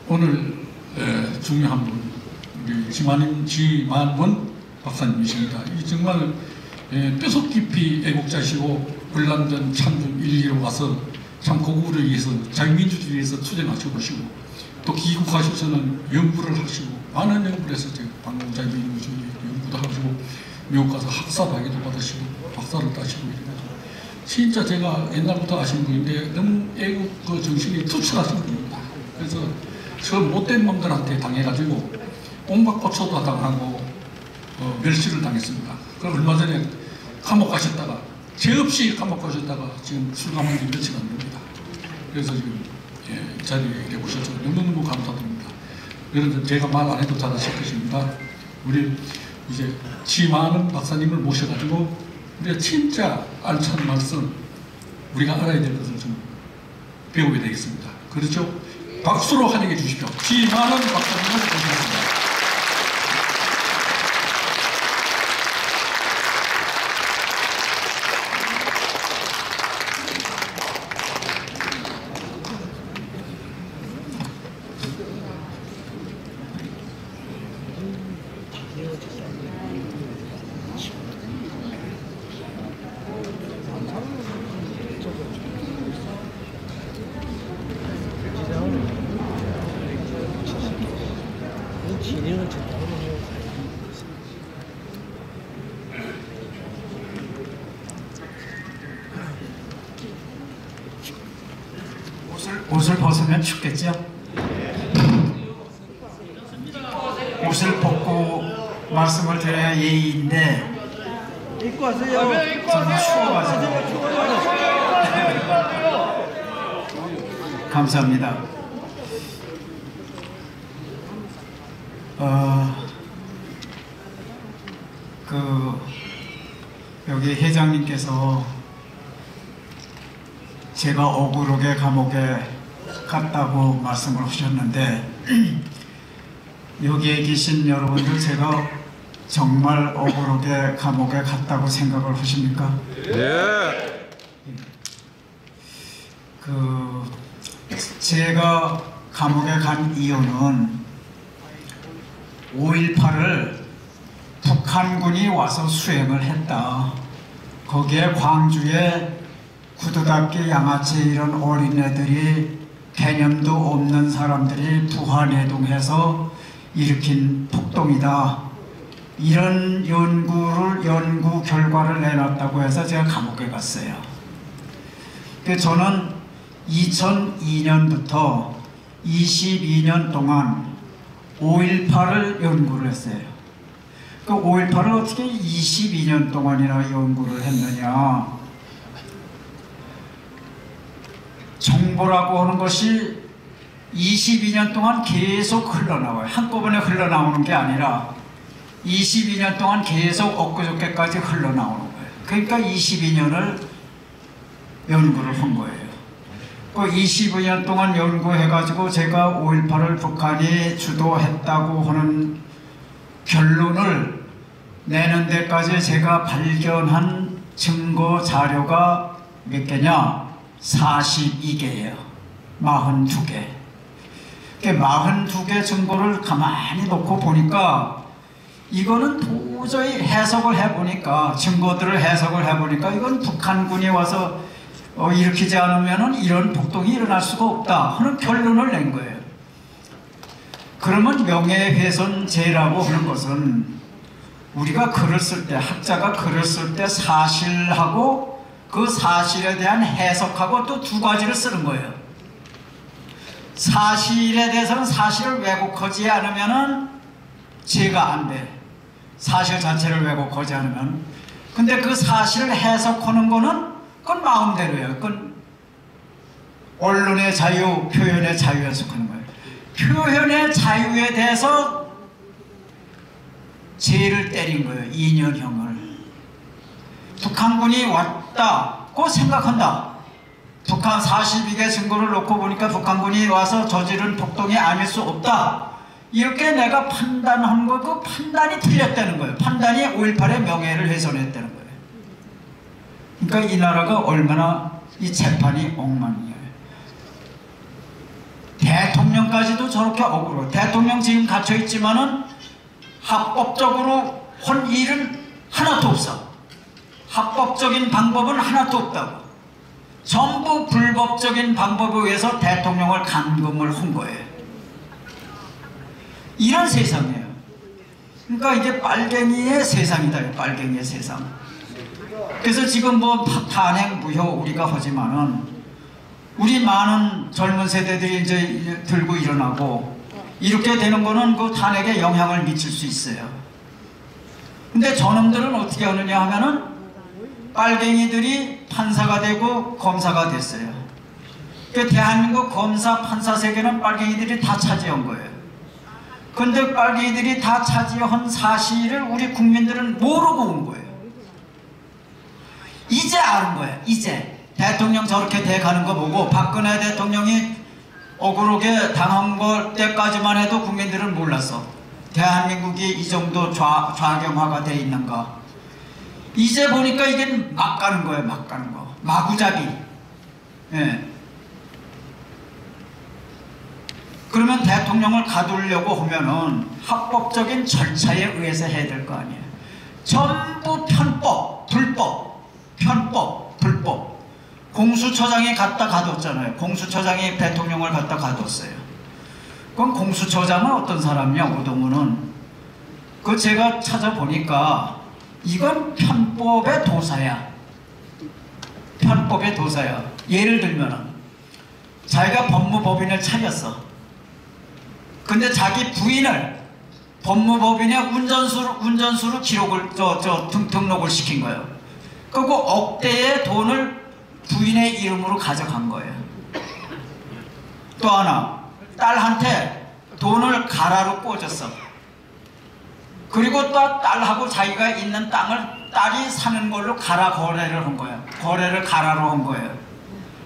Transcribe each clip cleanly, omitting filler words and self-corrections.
오늘 중요한 분, 우리 지만원 박사님이십니다. 이 정말 뼈속 깊이 애국자시고 불남전 창중 1.2로 와서 참 고국을 위해서 자유민주주의를 위해서 투쟁하시고 또 귀국하셔서는 연구를 하시고 많은 연구를 해서 방금 자유민주주의 연구도 하시고 미국 가서 학사학위도 받으시고 박사를 따시고 이래가지고 진짜 제가 옛날부터 아시는 분인데 너무 애국 그 정신이 투철하신 분입니다. 그래서 저 못된 놈들한테 당해가지고 온갖 고초도 당하고 멸시를 당했습니다. 그럼 얼마 전에 감옥 가셨다가 죄 없이 감옥 가셨다가 지금 출감한 지 며칠 안 됩니다. 그래서 지금 이 자리에 오셔서 너무너무 감사드립니다. 여러분 제가 말 안 해도 잘하실 것입니다. 우리 이제 지만원 박사님을 모셔가지고 우리가 진짜 알찬 말씀 우리가 알아야 될 것을 좀 배우게 되겠습니다. 그렇죠? 박수로 환영해 주십시오. 지만원 박사님을 모시겠습니다. 옷을 벗으면 춥겠죠? 옷을 벗고 말씀을 드려야 예의인데 입고 하세요. 저는 추워가지고 감사합니다. 여기 회장님께서 제가 억울하게 감옥에 갔다고 말씀을 하셨는데 여기에 계신 여러분들 제가 정말 억울하게 감옥에 갔다고 생각을 하십니까? 예. 제가 감옥에 간 이유는 5.18을 북한군이 와서 수행을 했다. 거기에 광주에 구두닦이 양아치 이런 어린애들이 개념도 없는 사람들이 부하내동해서 일으킨 폭동이다. 이런 연구 결과를 내놨다고 해서 제가 감옥에 갔어요. 저는 2002년부터 22년 동안 5.18을 연구를 했어요. 그 5.18을 어떻게 22년 동안이나 연구를 했느냐. 정보라고 하는 것이 22년 동안 계속 흘러나와요. 한꺼번에 흘러나오는 게 아니라 22년 동안 계속 엊그저께까지 흘러나오는 거예요. 그러니까 22년을 연구를 한 거예요. 그 22년 동안 연구해가지고 제가 5.18을 북한이 주도했다고 하는 결론을 내는 데까지 제가 발견한 증거 자료가 몇 개냐? 42개예요. 42개. 42개 증거를 가만히 놓고 보니까 이거는 도저히 해석을 해보니까 증거들을 해석을 해보니까 이건 북한군이 와서 일으키지 않으면 이런 폭동이 일어날 수가 없다 하는 결론을 낸 거예요. 그러면 명예훼손죄라고 하는 것은 우리가 글을 쓸 때, 학자가 글을 쓸 때 사실하고 그 사실에 대한 해석하고 또 두 가지를 쓰는 거예요. 사실에 대해서는 사실을 왜곡하지 않으면 죄가 안 돼. 사실 자체를 왜곡하지 않으면. 근데 그 사실을 해석하는 거는 그건 마음대로예요. 그건 언론의 자유, 표현의 자유 해석하는 거예요. 표현의 자유에 대해서 죄를 때린 거예요. 2년형을. 북한군이 왔다고 생각한다. 북한 42개 증거를 놓고 보니까 북한군이 와서 저지른 폭동이 아닐 수 없다. 이렇게 내가 판단한 거, 그 판단이 틀렸다는 거예요. 판단이 5.18의 명예를 훼손했다는 거예요. 그러니까 이 나라가 얼마나 이 재판이 엉망이에요. 대통령까지도 저렇게 했지만은 합법적으로 한 일은 하나도 없어. 합법적인 방법은 하나도 없다고. 전부 불법적인 방법에 의해서 대통령을 감금을 한 거예요. 이런 세상이에요. 그러니까 이게 빨갱이의 세상이다. 빨갱이의 세상. 그래서 지금 뭐 탄핵 무효 우리가 하지만은 우리 많은 젊은 세대들이 이제 들고 일어나고 이렇게 되는 거는 그 탄핵에 영향을 미칠 수 있어요. 근데 저놈들은 어떻게 하느냐 하면은 빨갱이들이 판사가 되고 검사가 됐어요. 그 대한민국 검사 판사 세계는 빨갱이들이 다 차지한 거예요. 근데 빨갱이들이 다 차지한 사실을 우리 국민들은 모르고 온 거예요. 이제 아는 거예요. 이제 대통령 저렇게 돼가는 거 보고 박근혜 대통령이 억울하게 당한 걸 때까지만 해도 국민들은 몰랐어. 대한민국이 이 정도 좌경화가 돼 있는가. 이제 보니까 이게 막 가는 거예요. 막 가는 거. 마구잡이. 예. 그러면 대통령을 가두려고 하면은 합법적인 절차에 의해서 해야 될 거 아니에요. 전부 편법, 불법, 편법, 불법. 공수처장이 갖다 가뒀잖아요. 공수처장이 대통령을 갖다 가뒀어요. 그럼 공수처장은 어떤 사람이냐, 오동훈은. 그 제가 찾아보니까 이건 편법의 도사야. 편법의 도사야. 예를 들면은 자기가 법무법인을 차렸어. 근데 자기 부인을 법무법인의 운전수로 기록을 등록을 시킨 거예요. 그리고 억대의 돈을 부인의 이름으로 가져간 거예요. 또 하나, 딸한테 돈을 가라로 꽂았어. 그리고 또 딸하고 자기가 있는 땅을 딸이 사는 걸로 가라 거래를 한 거예요. 거래를 가라로 한 거예요.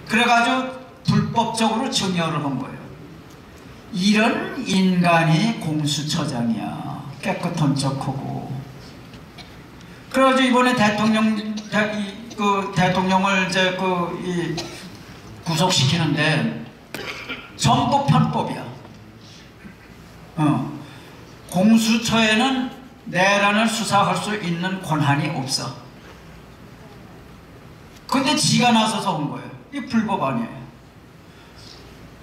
그래가지고 불법적으로 증여를 한 거예요. 이런 인간이 공수처장이야. 깨끗한 척하고. 그래가지고 이번에 대통령을 이제 구속시키는데 전부 편법이야. 공수처에는 내란을 수사할 수 있는 권한이 없어. 근데 지가 나서서 온 거예요. 이게 불법 아니에요.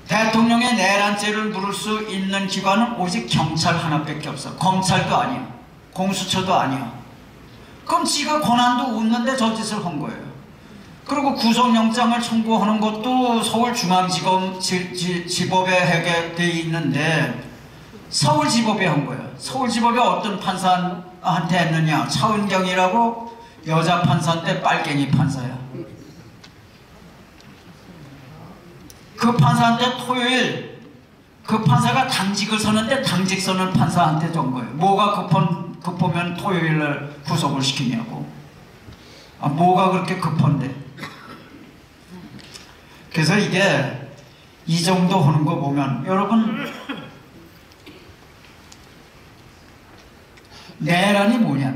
대통령의 내란죄를 물을 수 있는 기관은 오직 경찰 하나밖에 없어. 검찰도 아니야. 공수처도 아니야. 그럼 지가 권한도 없는데 저 짓을 한 거예요. 그리고 구속영장을 청구하는 것도 서울지법에 하게 돼 있는데 서울지법에 한 거예요. 서울지법에 어떤 판사한테 했느냐. 차은경이라고 여자 판사인데 빨갱이 판사야. 그 판사한테 토요일 그 판사가 당직을 서는데 당직 서는 판사한테 준 거예요. 뭐가 급하면 토요일날 구속을 시키냐고. 뭐가 그렇게 급한데. 그래서 이게 이 정도 하는 거 보면 여러분 내란이 뭐냐.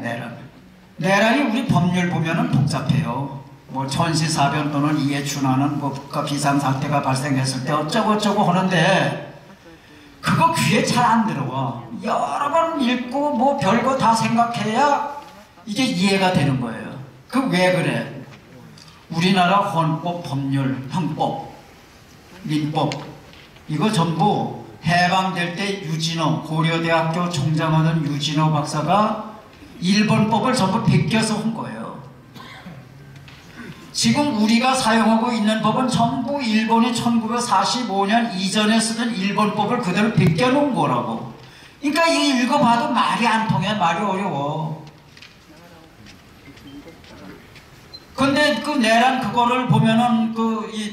내란이 우리 법률 보면은 복잡해요. 뭐 전시사변 또는 이에 준하는 뭐 국가 비상사태가 발생했을 때 어쩌고 하는데 그거 귀에 잘 안 들어와. 여러 번 읽고 뭐 별거 다 생각해야 이게 이해가 되는 거예요. 그 왜 그래? 우리나라 헌법, 법률, 형법, 민법 이거 전부 해방될 때 유진호, 고려대학교 총장하던 유진호 박사가 일본법을 전부 베껴서 한 거예요. 지금 우리가 사용하고 있는 법은 전부 일본이 1945년 이전에 쓰던 일본법을 그대로 베껴놓은 거라고. 그러니까 이게 읽어봐도 말이 안 통해. 말이 어려워. 근데 그 내란 그거를 보면은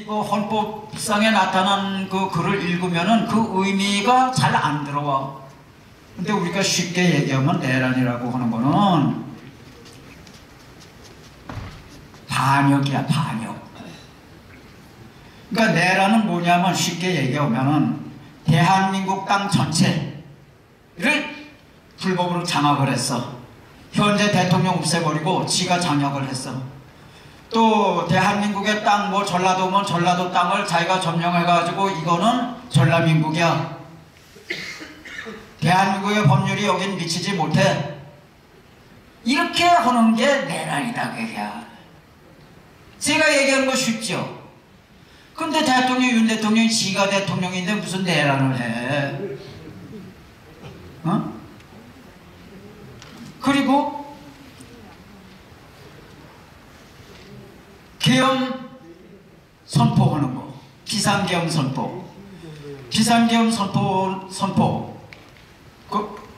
헌법상에 나타난 그 글을 읽으면은 그 의미가 잘 안 들어와. 근데 우리가 쉽게 얘기하면 내란이라고 하는 거는 반역이야, 반역. 그러니까 내란은 뭐냐면 쉽게 얘기하면은 대한민국 땅 전체를 불법으로 장악을 했어. 현재 대통령 없애버리고 지가 장악을 했어. 또 대한민국의 땅, 뭐 전라도면 전라도 땅을 자기가 점령해가지고 이거는 전라민국이야. 대한민국의 법률이 여긴 미치지 못해. 이렇게 하는 게 내란이다 그야. 제가 얘기하는 거 쉽죠? 근데 대통령 윤 대통령이 지가 대통령인데 무슨 내란을 해? 어? 그리고 계엄 선포하는 거, 비상계엄 선포, 비상계엄 선포.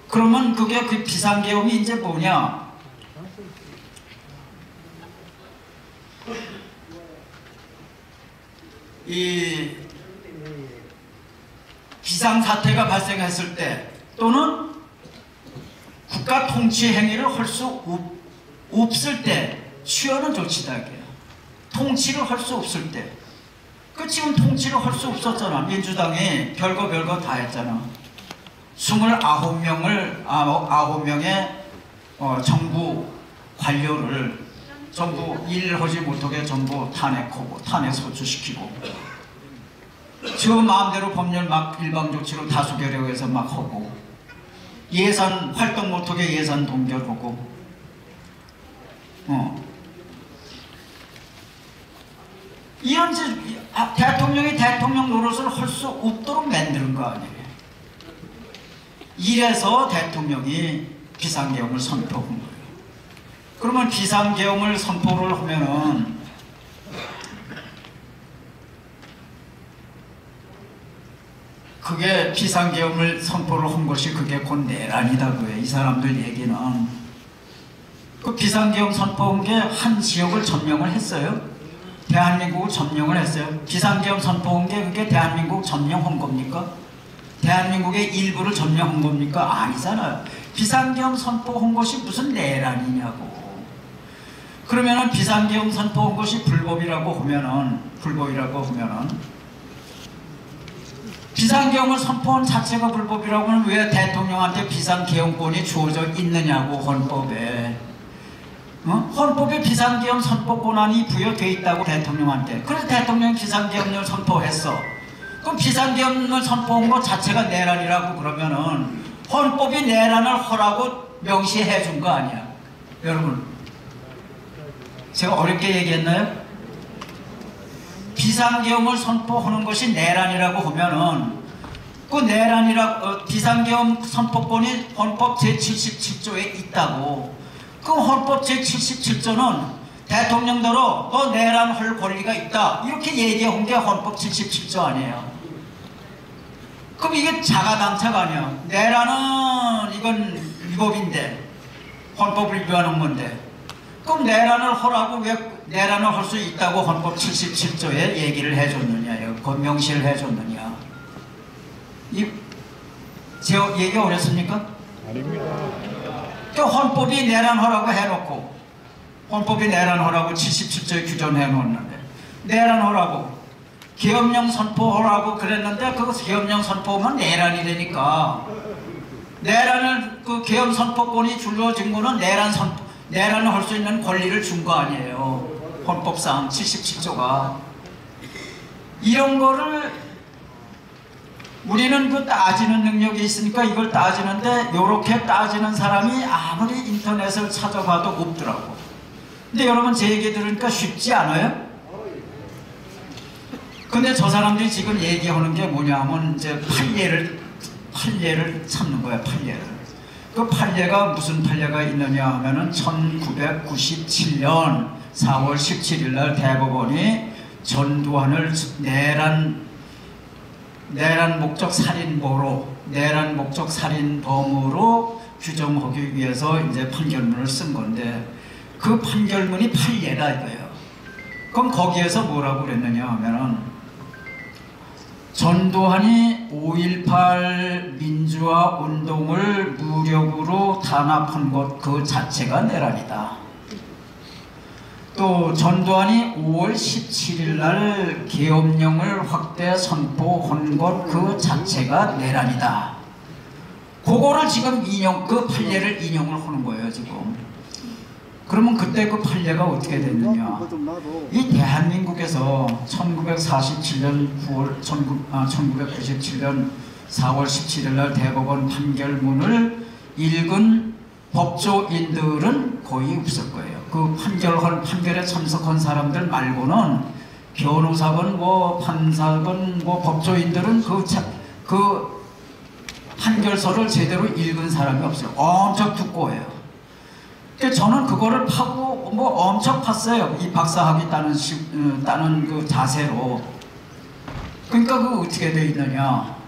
그러면 그게 그 비상계엄이 이제 뭐냐? 이 비상사태가 발생했을 때 또는 국가 통치 행위를 할 수 없을 때 취하는 조치다 이게요. 통치를 할 수 없을 때. 그 지금 통치를 할 수 없었잖아. 민주당이 별거 다 했잖아. 29명의 정부 관료를 전부 일하지 못하게 전부 탄핵하고 탄핵 소추시키고 저 마음대로 법률 막 일방조치로 다수결하고 해서 막 하고 예산 활동 못하게 예산 동결하고 이런 대통령이 대통령 노릇을 할 수 없도록 만드는 거 아니에요. 이래서 대통령이 비상계엄을 선포한 거예요. 그러면 비상계엄을 선포를 하면은 그게 비상계엄을 선포를 한 것이 그게 곧 내란이다고요. 이 사람들 얘기는. 그 비상계엄 선포한 게 한 지역을 점령을 했어요. 대한민국을 점령을 했어요. 비상계엄 선포한 게 그게 대한민국 점령한 겁니까? 대한민국의 일부를 점령한 겁니까? 아니잖아요. 비상계엄 선포한 것이 무슨 내란이냐고. 그러면은 비상계엄 선포한 것이 불법이라고 하면은 비상계엄을 선포한 자체가 불법이라고 하면 왜 대통령한테 비상계엄권이 주어져 있느냐고 헌법에. 헌법에 비상계엄 선포 권한이 부여되어 있다고 대통령한테. 그래서 대통령이 비상계엄을 선포했어. 그럼 비상계엄을 선포한 것 자체가 내란이라고 그러면은 헌법이 내란을 하라고 명시해 준 거 아니야. 여러분, 제가 어렵게 얘기했나요? 비상계엄을 선포하는 것이 내란이라고 하면은 그 비상계엄 선포권이 헌법 제77조에 있다고. 그 헌법 제77조는 대통령대로 너 내란할 권리가 있다 이렇게 얘기한 게 헌법 77조 아니에요. 그럼 이게 자가당착 아니야. 내란은 이건 위법인데 헌법을 위반한 건데 그럼 내란을 하라고 왜 내란을 할 수 있다고 헌법 77조에 얘기를 해줬느냐요. 명시를 해줬느냐. 제 얘기 어렵습니까? 아닙니다. 그 헌법이 내란하라고 해놓고 헌법이 내란하라고 77조에 규정해 놓았는데 내란하라고 계엄령 선포하라고 그랬는데 그거 계엄령 선포하면 내란이 되니까 내란을 그 계엄 선포권이 주어진 거는 내란을 할 수 있는 권리를 준 거 아니에요. 헌법상 77조가. 이런 거를 우리는 그 따지는 능력이 있으니까 이걸 따지는데 요렇게 따지는 사람이 아무리 인터넷을 찾아봐도 없더라고. 근데 여러분 제 얘기 들으니까 쉽지 않아요? 근데 저 사람들이 지금 얘기하는 게 뭐냐면 이제 판례를 찾는 거야. 판례를. 그 판례가 무슨 판례가 있느냐 하면은 1997년 4월 17일 날 대법원이 전두환을 내란 목적 살인범으로 규정하기 위해서 이제 판결문을 쓴 건데 그 판결문이 판례다 이거예요. 그럼 거기에서 뭐라고 그랬느냐 하면은 전두환이 5.18 민주화 운동을 무력으로 탄압한 것 그 자체가 내란이다. 또 전두환이 5월 17일 날 계엄령을 확대 선포한 것 그 자체가 내란이다. 그거를 지금 그 판례를 인용을 하는 거예요 지금. 그러면 그때 그 판례가 어떻게 됐느냐. 이 대한민국에서 1997년 4월 17일 날 대법원 판결문을 읽은 법조인들은 거의 없을 거예요. 그 판결에 참석한 사람들 말고는 변호사건, 뭐 판사건, 뭐 법조인들은 그 판결서를 제대로 읽은 사람이 없어요. 엄청 두꺼워요. 그러니까 저는 그거를 파고 뭐 엄청 팠어요. 이 박사학위 따는 그 자세로. 그러니까 그 어떻게 돼 있느냐.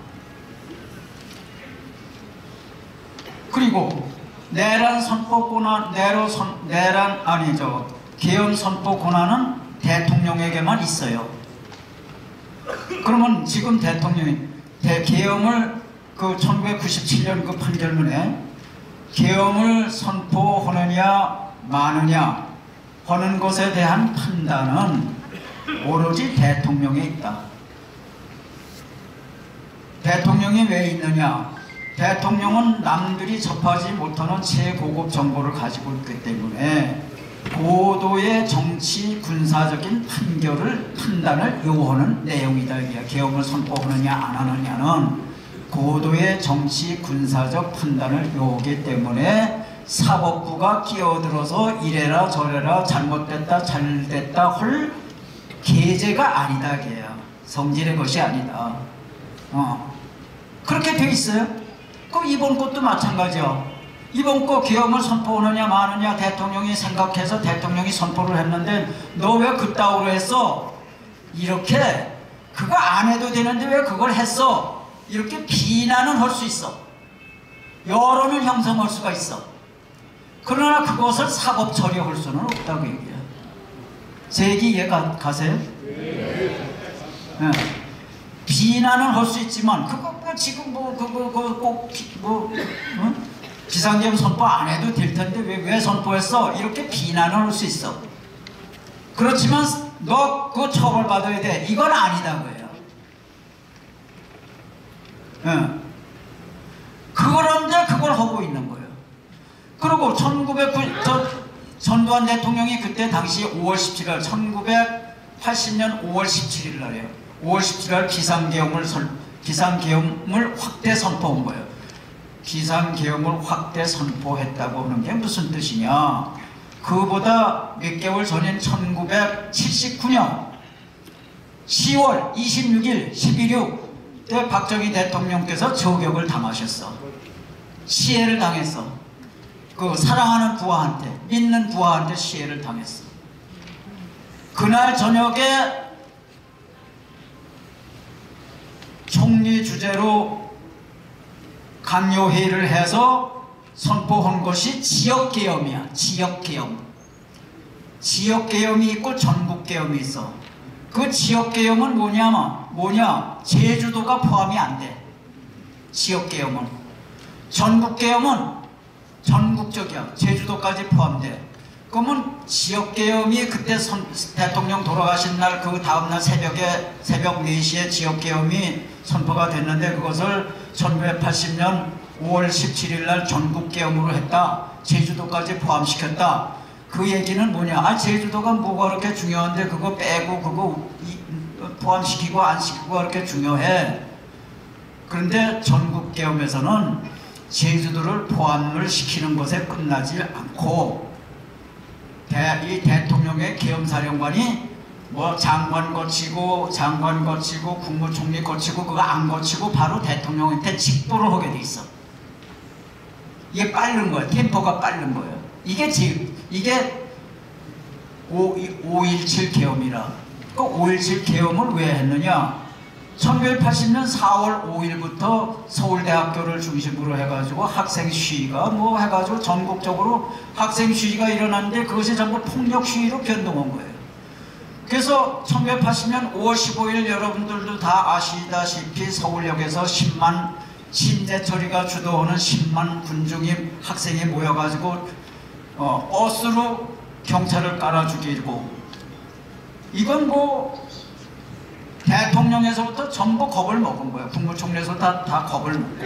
그리고 내란 선포 권한, 계엄 선포 권한은 대통령에게만 있어요. 그러면 지금 대통령이 계엄을 그 1997년 그 판결문에 계엄을 선포하느냐 마느냐 하는 것에 대한 판단은 오로지 대통령에 있다. 대통령이 왜 있느냐? 대통령은 남들이 접하지 못하는 최고급 정보를 가지고 있기 때문에 고도의 정치 군사적인 판단을 요하는 내용이다. 계엄을 선포하느냐 안 하느냐는 고도의 정치 군사적 판단을 요하기 때문에 사법부가 끼어들어서 이래라 저래라 잘못됐다 잘됐다 할 계제가 아니다. 걔야. 성질의 것이 아니다. 그렇게 돼 있어요. 그럼 이번 것도 마찬가지야. 이번 거 계엄을 선포하느냐 마느냐 대통령이 생각해서 대통령이 선포를 했는데 너 왜 그따위로 했어? 이렇게 그거 안 해도 되는데 왜 그걸 했어? 이렇게 비난은 할 수 있어. 여론을 형성할 수가 있어. 그러나 그것을 사법 처리할 수는 없다고 얘기해요. 제 얘기 이해 가세요? 네. 비난은 할 수 있지만 그거 뭐 지금 비상계엄 선포 안 해도 될 텐데 왜 선포했어? 이렇게 비난을 할 수 있어. 그렇지만 너 그거 처벌받아야 돼. 이건 아니다고요. 그런데 그걸 하고 있는 거예요. 그리고 전두환 대통령이 그때 당시 5월 17일 1980년 5월 17일 날이에요. 5월 17일 날 비상계엄을 확대 선포한 거예요. 비상계엄을 확대 선포했다고 하는 게 무슨 뜻이냐? 그보다 몇 개월 전인 1979년 10월 26일 11.6 때 박정희 대통령께서 저격을 당하셨어. 시해를 당했어. 그 사랑하는 부하한테, 믿는 부하한테 시해를 당했어. 그날 저녁에 총리 주재로 강요회의를 해서 선포한 것이 지역계엄이야. 지역계엄. 지역계엄이 있고 전국계엄이 있어. 그 지역계엄은 뭐냐? 제주도가 포함이 안 돼. 지역계엄은. 전국계엄은 전국적이야. 제주도까지 포함돼. 그러면 지역계엄이 그때 대통령 돌아가신 날 그 다음날 새벽 4시에 지역계엄이 선포가 됐는데 그것을 1980년 5월 17일 날 전국계엄으로 했다. 제주도까지 포함시켰다. 그 얘기는 뭐냐? 제주도가 뭐가 그렇게 중요한데 그거 빼고 그거 포함시키고 안 시키고 그렇게 중요해. 그런데 전국계엄에서는 제주도를 포함을 시키는 것에 끝나지 않고 이 대통령의 계엄사령관이 뭐 장관 거치고 국무총리 거치고 그거 안 거치고 바로 대통령한테 직보를 하게 돼 있어. 이게 빠른 거야. 템포가 빠른 거예요. 이게 5.17 계엄이라. 그 5.17 계엄을 왜 했느냐? 1980년 4월 5일부터 서울대학교를 중심으로 해가지고 학생 시위가 뭐 해가지고 전국적으로 학생 시위가 일어났는데 그것이 전부 폭력 시위로 변동한 거예요. 그래서 1980년 5월 15일 여러분들도 다 아시다시피 서울역에서 10만 심재철이가 주도하는 10만 군중이 학생이 모여가지고 버스로 경찰을 깔아 죽이고 이건 뭐 대통령에서부터 전부 겁을 먹은 거예요. 국무총리에서 다 겁을 먹고.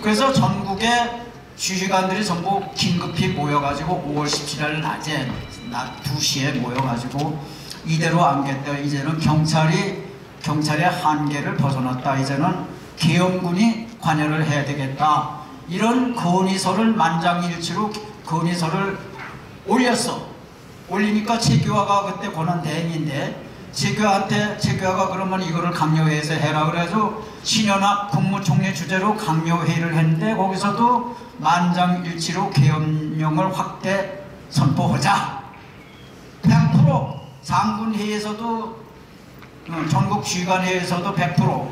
그래서 전국의 주시관들이 전부 긴급히 모여가지고 5월 17일 낮에 낮 2시에 모여가지고 이대로 안 겠다. 이제는 경찰의 한계를 벗어났다. 이제는 계엄군이 관여를 해야 되겠다. 이런 건의서를 만장일치로 건의서를 올렸어. 올리니까 최규하가 그때 권한대행인데 최규하가 그러면 이거를 강요회에서 해라 그래서 신현학 국무총리 주재로 강요회의를 했는데 거기서도 만장일치로 계엄령을 확대 선포하자. 100% 장군회의에서도 전국 지휘관회의에서도 100%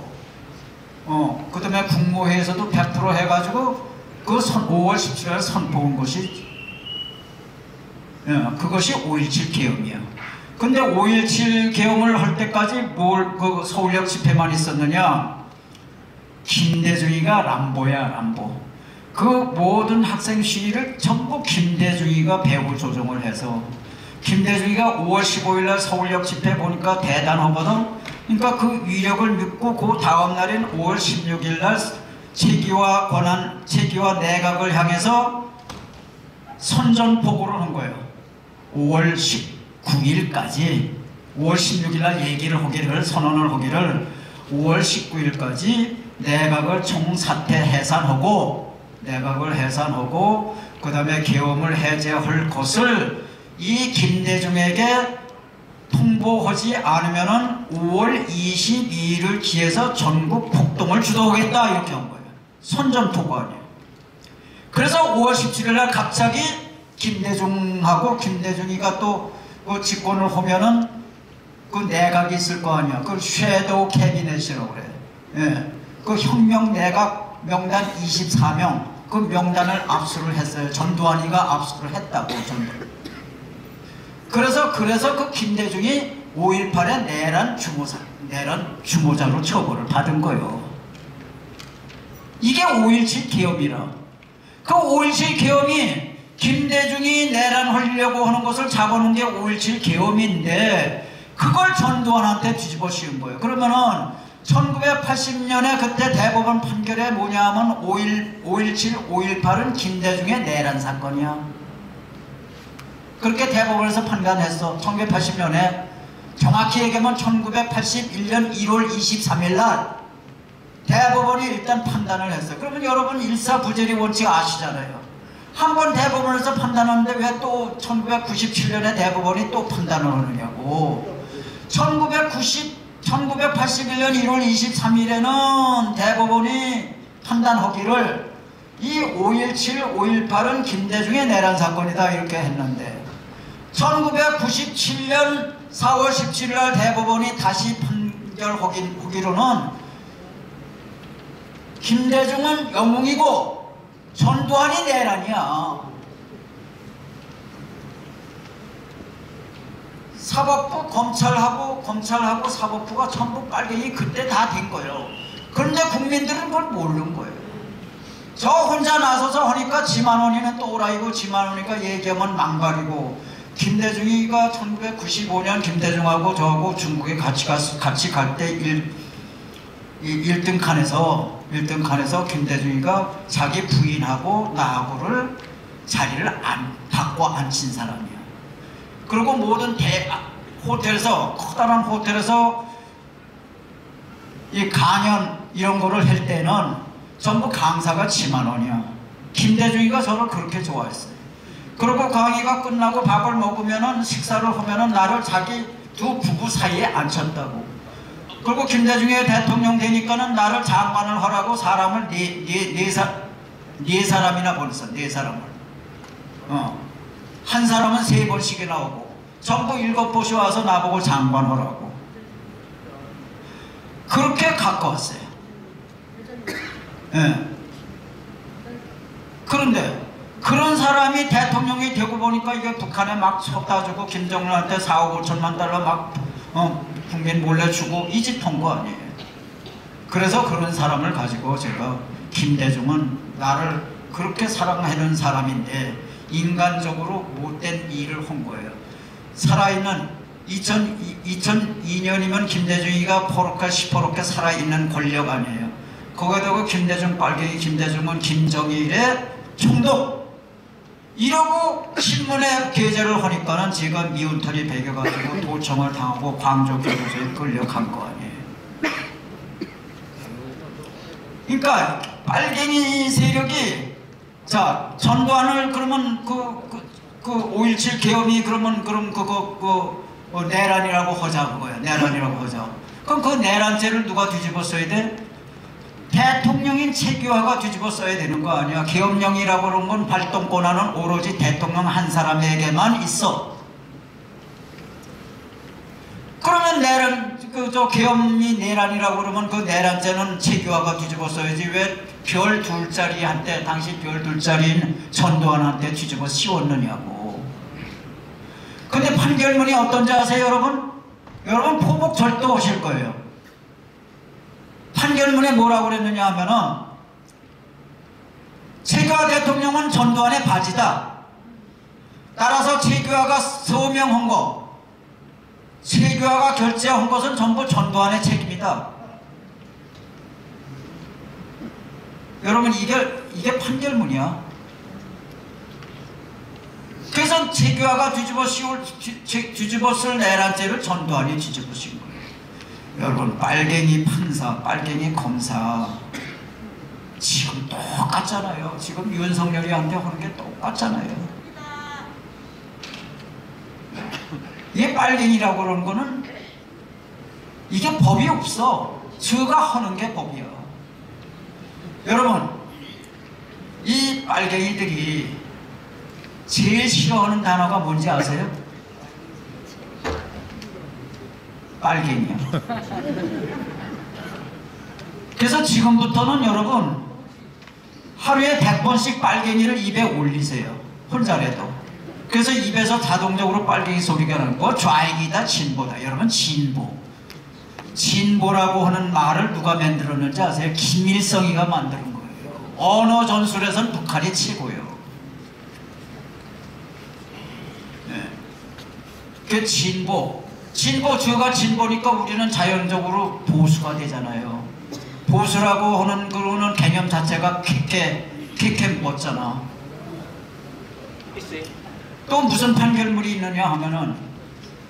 그 다음에 국무회의에서도 100% 해가지고 그 5월 17일 선포한 것이 그것이 5.17 계엄이에요. 근데 5.17 계엄을 할 때까지 그 서울역 집회만 있었느냐? 김대중이가 람보야, 람보. 그 모든 학생 시위를 전부 김대중이가 배후 조종을 해서 김대중이가 5월 15일 날 서울역 집회 보니까 대단하거든. 그러니까 그 위력을 믿고 그 다음 날인 5월 16일 날 최기와 내각을 향해서 선전포고를 한 거예요. 5월 19일까지 5월 16일 날 얘기를 하기를 선언을 하기를 5월 19일까지 내각을 총사퇴 해산하고 그 다음에 계엄을 해제할 것을 이 김대중에게 통보하지 않으면은 5월 22일을 기해서 전국 폭동을 주도하겠다 이렇게 한 거예요. 선전포고 아니에요. 그래서 5월 17일 날 갑자기 김대중하고 김대중이가 또 그 집권을 하면은 그 내각이 있을 거 아니야. 그걸 섀도우 캐비넷이라고 그래. 예. 그 혁명 내각 명단 24명 그 명단을 압수를 했어요. 전두환이가 압수를 했다고 전부. 그래서 그 김대중이 5.18의 내란 주모자로 처벌을 받은 거예요. 이게 5.17 계엄이라. 그 5.17 계엄이 김대중이 내란하려고 하는 것을 잡아놓은 게 5.17 계엄인데 그걸 전두환한테 뒤집어 씌운 거예요. 그러면은 1980년에 그때 대법원 판결에 뭐냐면 5.17, 5.18은 김대중의 내란 사건이야. 그렇게 대법원에서 판단했어. 1980년에 정확히 얘기하면 1981년 1월 23일 날 대법원이 일단 판단을 했어요. 그러면 여러분 일사부재리 원칙 아시잖아요. 한 번 대법원에서 판단하는데 왜 또 1997년에 대법원이 또 판단을 하느냐고. 1981년 1월 23일에는 대법원이 판단하기를 이 5.17, 5.18은 김대중의 내란 사건이다 이렇게 했는데 1997년 4월 17일 날 대법원이 다시 판결하기로는 김대중은 영웅이고 전두환이 내란이야. 사법부, 검찰하고 사법부가 전부 빨갱이 그때 다 된 거예요. 그런데 국민들은 그걸 모르는 거예요. 저 혼자 나서서 하니까 지만원이는 또라이고 지만원이가 얘기하면 망발이고 김대중이가 1995년 김대중하고 저하고 중국에 같이 갈 때 1등 칸에서 김대중이가 자기 부인하고 나하고를 자리를 바꿔 앉힌 사람이야. 그리고 모든 호텔에서 커다란 호텔에서 이 강연 이런 거를 할 때는 전부 강사가 7만 원이야. 김대중이가 저를 그렇게 좋아했어요. 그리고 강의가 끝나고 밥을 먹으면은 식사를 하면은 나를 자기 두 부부 사이에 앉혔다고. 그리고 김대중이 대통령 되니까는 나를 장관을 하라고 사람을 네 사람이나 보냈어. 네 사람을. 한 사람은 3번씩이나 오고 전부 7곳이 와서 나보고 장관하라고. 그렇게 갖고 왔어요. 예. 그런데 그런 사람이 대통령이 되고 보니까 이게 북한에 막 쏟다 주고 김정은한테 4억 5천만 달러 막 국민 몰래 주고 이 짓 한 거 아니에요. 그래서 그런 사람을 가지고 제가 김대중은 나를 그렇게 사랑하는 사람인데 인간적으로 못된 일을 한 거예요. 살아있는 2002년이면 김대중이가 포로케 시퍼렇게 살아있는 권력 아니에요. 거기다가 김대중 빨갱이 김대중은 김정일의 총독 이러고 신문에 게재를 하니까는 제가 미운털이 배겨가지고 도청을 당하고 광주교도소에 끌려간 거 아니에요. 그러니까 빨갱이 세력이 자 전두환을 그러면 그 5.17 계엄이 그러면 내란이라고 하자 그거야. 내란이라고 하자. 그럼 그 내란죄를 누가 뒤집어 써야 돼? 대통령인 최규하가 뒤집어 써야 되는 거 아니야. 계엄령이라고 그런 건 발동 권한은 오로지 대통령 한 사람에게만 있어. 그러면 내란 계엄이 내란이라고 그러면 그 내란죄는 최규하가 뒤집어 써야지. 왜 별 둘짜리 한테 당시 별 둘짜리인 전두환한테 뒤집어 씌웠느냐고. 근데 판결문이 어떤지 아세요 여러분? 여러분 포복 절도하실 거예요. 판결문에 뭐라고 그랬느냐 하면은 최규하 대통령은 전두환의 바지다. 따라서 최규하가 서명한 거, 최규하가 결재한 것은 전부 전두환의 책임이다. 여러분 이게 판결문이야. 그래서 최규하가 뒤집어 쓸 내란죄를 전두환이 뒤집으신 거예요. 여러분 빨갱이 판사, 빨갱이 검사 지금 똑같잖아요. 지금 윤석열이한테 하는 게 똑같잖아요. 이게 빨갱이라고 그러는 거는 이게 법이 없어. 저가 하는 게 법이야. 여러분 이 빨갱이들이 제일 싫어하는 단어가 뭔지 아세요? 빨갱이야. 그래서 지금부터는 여러분 하루에 100번씩 빨갱이를 입에 올리세요. 혼자라도. 그래서 입에서 자동적으로 빨갱이 소리가 나는 거. 좌익이다 진보다. 여러분 진보라고 하는 말을 누가 만들었는지 아세요? 김일성이가 만드는 거예요. 언어 전술에서는 북한이 최고예요. 네. 그 저가 진보니까 우리는 자연적으로 보수가 되잖아요. 보수라고 하는 그런 개념 자체가 킥해 묻잖아. 또 무슨 판결물이 있느냐 하면은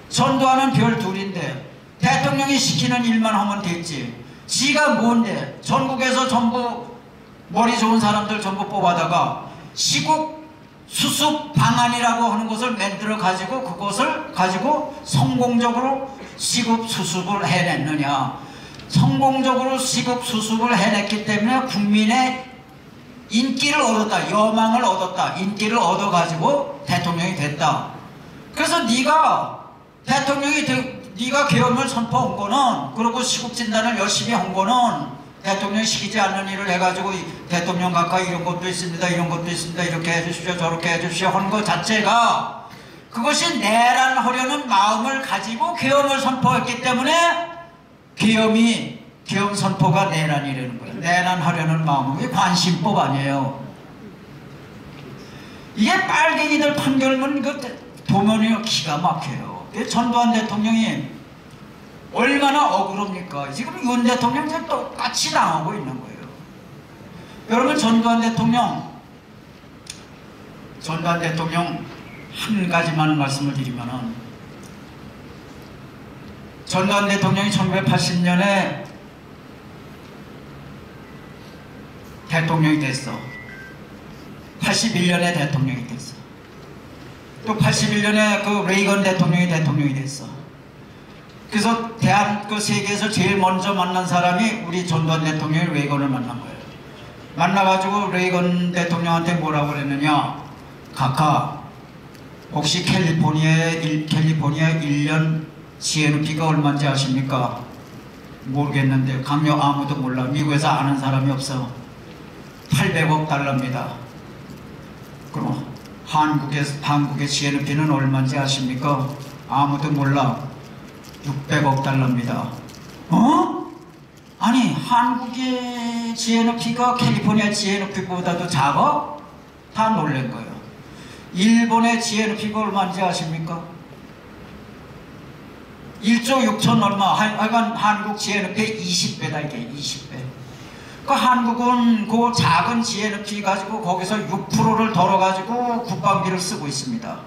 전두환은 별 둘인데 대통령이 시키는 일만 하면 됐지. 지가 뭔데 전국에서 전부 머리 좋은 사람들 전부 뽑아다가 시국 수습 방안이라고 하는 것을 만들어 가지고 그것을 가지고 성공적으로 시국 수습을 해냈느냐. 성공적으로 시국 수습을 해냈기 때문에 국민의 인기를 얻었다. 여망을 얻었다. 인기를 얻어가지고 대통령이 됐다. 그래서 네가 계엄을 선포한 거는 그리고 시국진단을 열심히 한 거는 대통령이 시키지 않는 일을 해가지고 대통령 가까이 이런 것도 있습니다. 이런 것도 있습니다. 이렇게 해주십시오. 저렇게 해주십시오. 하는 것 자체가 그것이 내란하려는 마음을 가지고 계엄을 선포했기 때문에 계엄 선포가 내란이라는 거예요. 내란하려는 마음은 이게 관심법 아니에요. 이게 빨갱이들 판결문 보면요 기가 막혀요. 전두환 대통령이 얼마나 억울합니까? 지금 윤 대통령 똑같이 당하고 있는 거예요. 여러분 전두환 대통령 한 가지만 말씀을 드리면은 전두환 대통령이 1980년에 대통령이 됐어. 81년에 대통령이 됐어. 또 81년에 그 레이건 대통령이 됐어. 그래서 세계에서 제일 먼저 만난 사람이 우리 전두환 대통령이 레이건을 만난 거예요. 만나가지고 레이건 대통령한테 뭐라고 그랬느냐. 카카 혹시 캘리포니아 1년 GNP가 얼마인지 아십니까? 모르겠는데 강요 아무도 몰라. 미국에서 아는 사람이 없어. 800억 달러입니다. 그럼 한국의 GNP는 얼마인지 아십니까? 아무도 몰라. 600억 달러입니다. 어? 아니 한국의 GNP가 캘리포니아 GNP보다도 작아? 다 놀란 거예요. 일본의 GNP가 얼마인지 아십니까? 1조 6천 얼마. 하여간 한국 GNP의 20배다 이게 20배. 그 한국은 그 작은 GNP 가지고 거기서 6%를 덜어가지고 국방비를 쓰고 있습니다.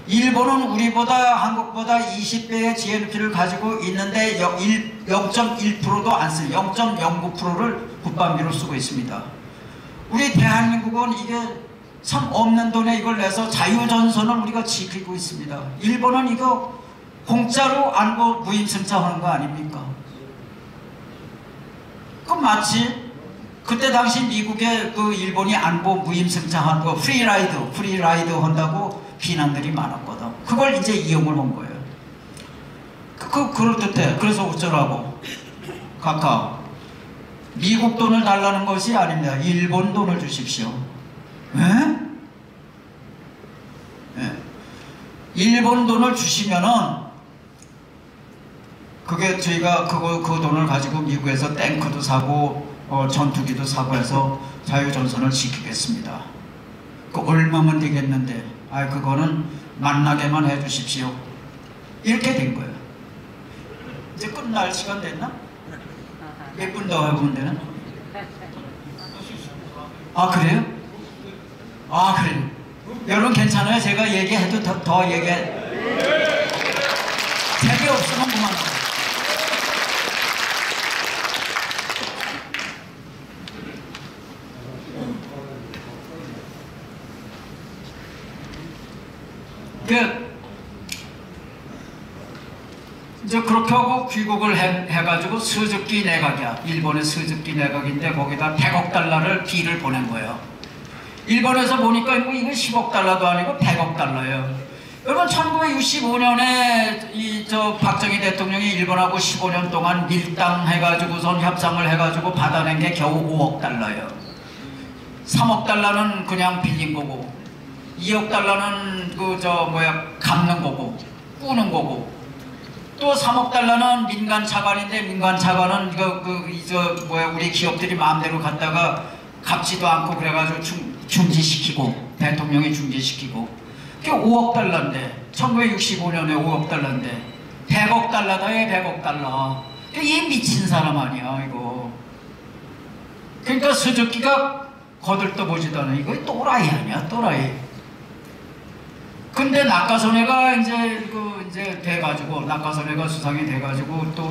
일본은 우리보다 한국보다 20배의 GNP를 가지고 있는데 0.1%도 안 쓰요. 0.09%를 국방비로 쓰고 있습니다. 우리 대한민국은 이게 참 없는 돈에 이걸 내서 자유전선을 우리가 지키고 있습니다. 일본은 이거 공짜로 안보 무임승차하는 거 아닙니까? 그 마치 그때 당시 미국의 그 일본이 안보 무임승차한 거 프리라이드 한다고 비난들이 많았거든. 그걸 이제 이용을 한 거예요. 그럴듯해. 그래서 어쩌라고? 각하, 미국 돈을 달라는 것이 아닙니다. 일본 돈을 주십시오. 에? 예. 일본 돈을 주시면은 그게 저희가 그 돈을 가지고 미국에서 탱크도 사고 전투기도 사고 해서 자유전선을 지키겠습니다. 그 얼마면 되겠는데, 그거는 만나게만 해주십시오. 이렇게 된 거예요. 이제 끝날 시간 됐나? 몇 분 더 해보면 되나? 그래요? 그래요. 여러분 괜찮아요? 제가 얘기해도 더 얘기해. 재미없으면 그만. 이제 그렇게 하고 귀국을 해가지고 스즈키 내각이야. 일본의 스즈키 내각인데 거기다 100억 달러를 비를 보낸 거예요. 일본에서 보니까 이거 10억 달러도 아니고 100억 달러예요. 여러분 1965년에 박정희 대통령이 일본하고 15년 동안 밀당해가지고선 협상을 해가지고 받아낸 게 겨우 5억 달러예요. 3억 달러는 그냥 빌린 거고 2억 달러는 갚는 거고 꾸는 거고 또 3억 달러는 민간 차관인데 민간 차관은 우리 기업들이 마음대로 갖다가 갚지도 않고 그래가지고 중지시키고 대통령이 중지시키고 그게 5억 달러인데 1965년에 5억 달러인데 100억 달러다. 100억 달러. 이 미친 사람 아니야 이거. 그러니까 스즈키가 거들떠보지도 않아. 이거 또라이 아니야 또라이. 근데 낙하선회가 이제 돼가지고 낙하선회가 수상이 돼가지고 또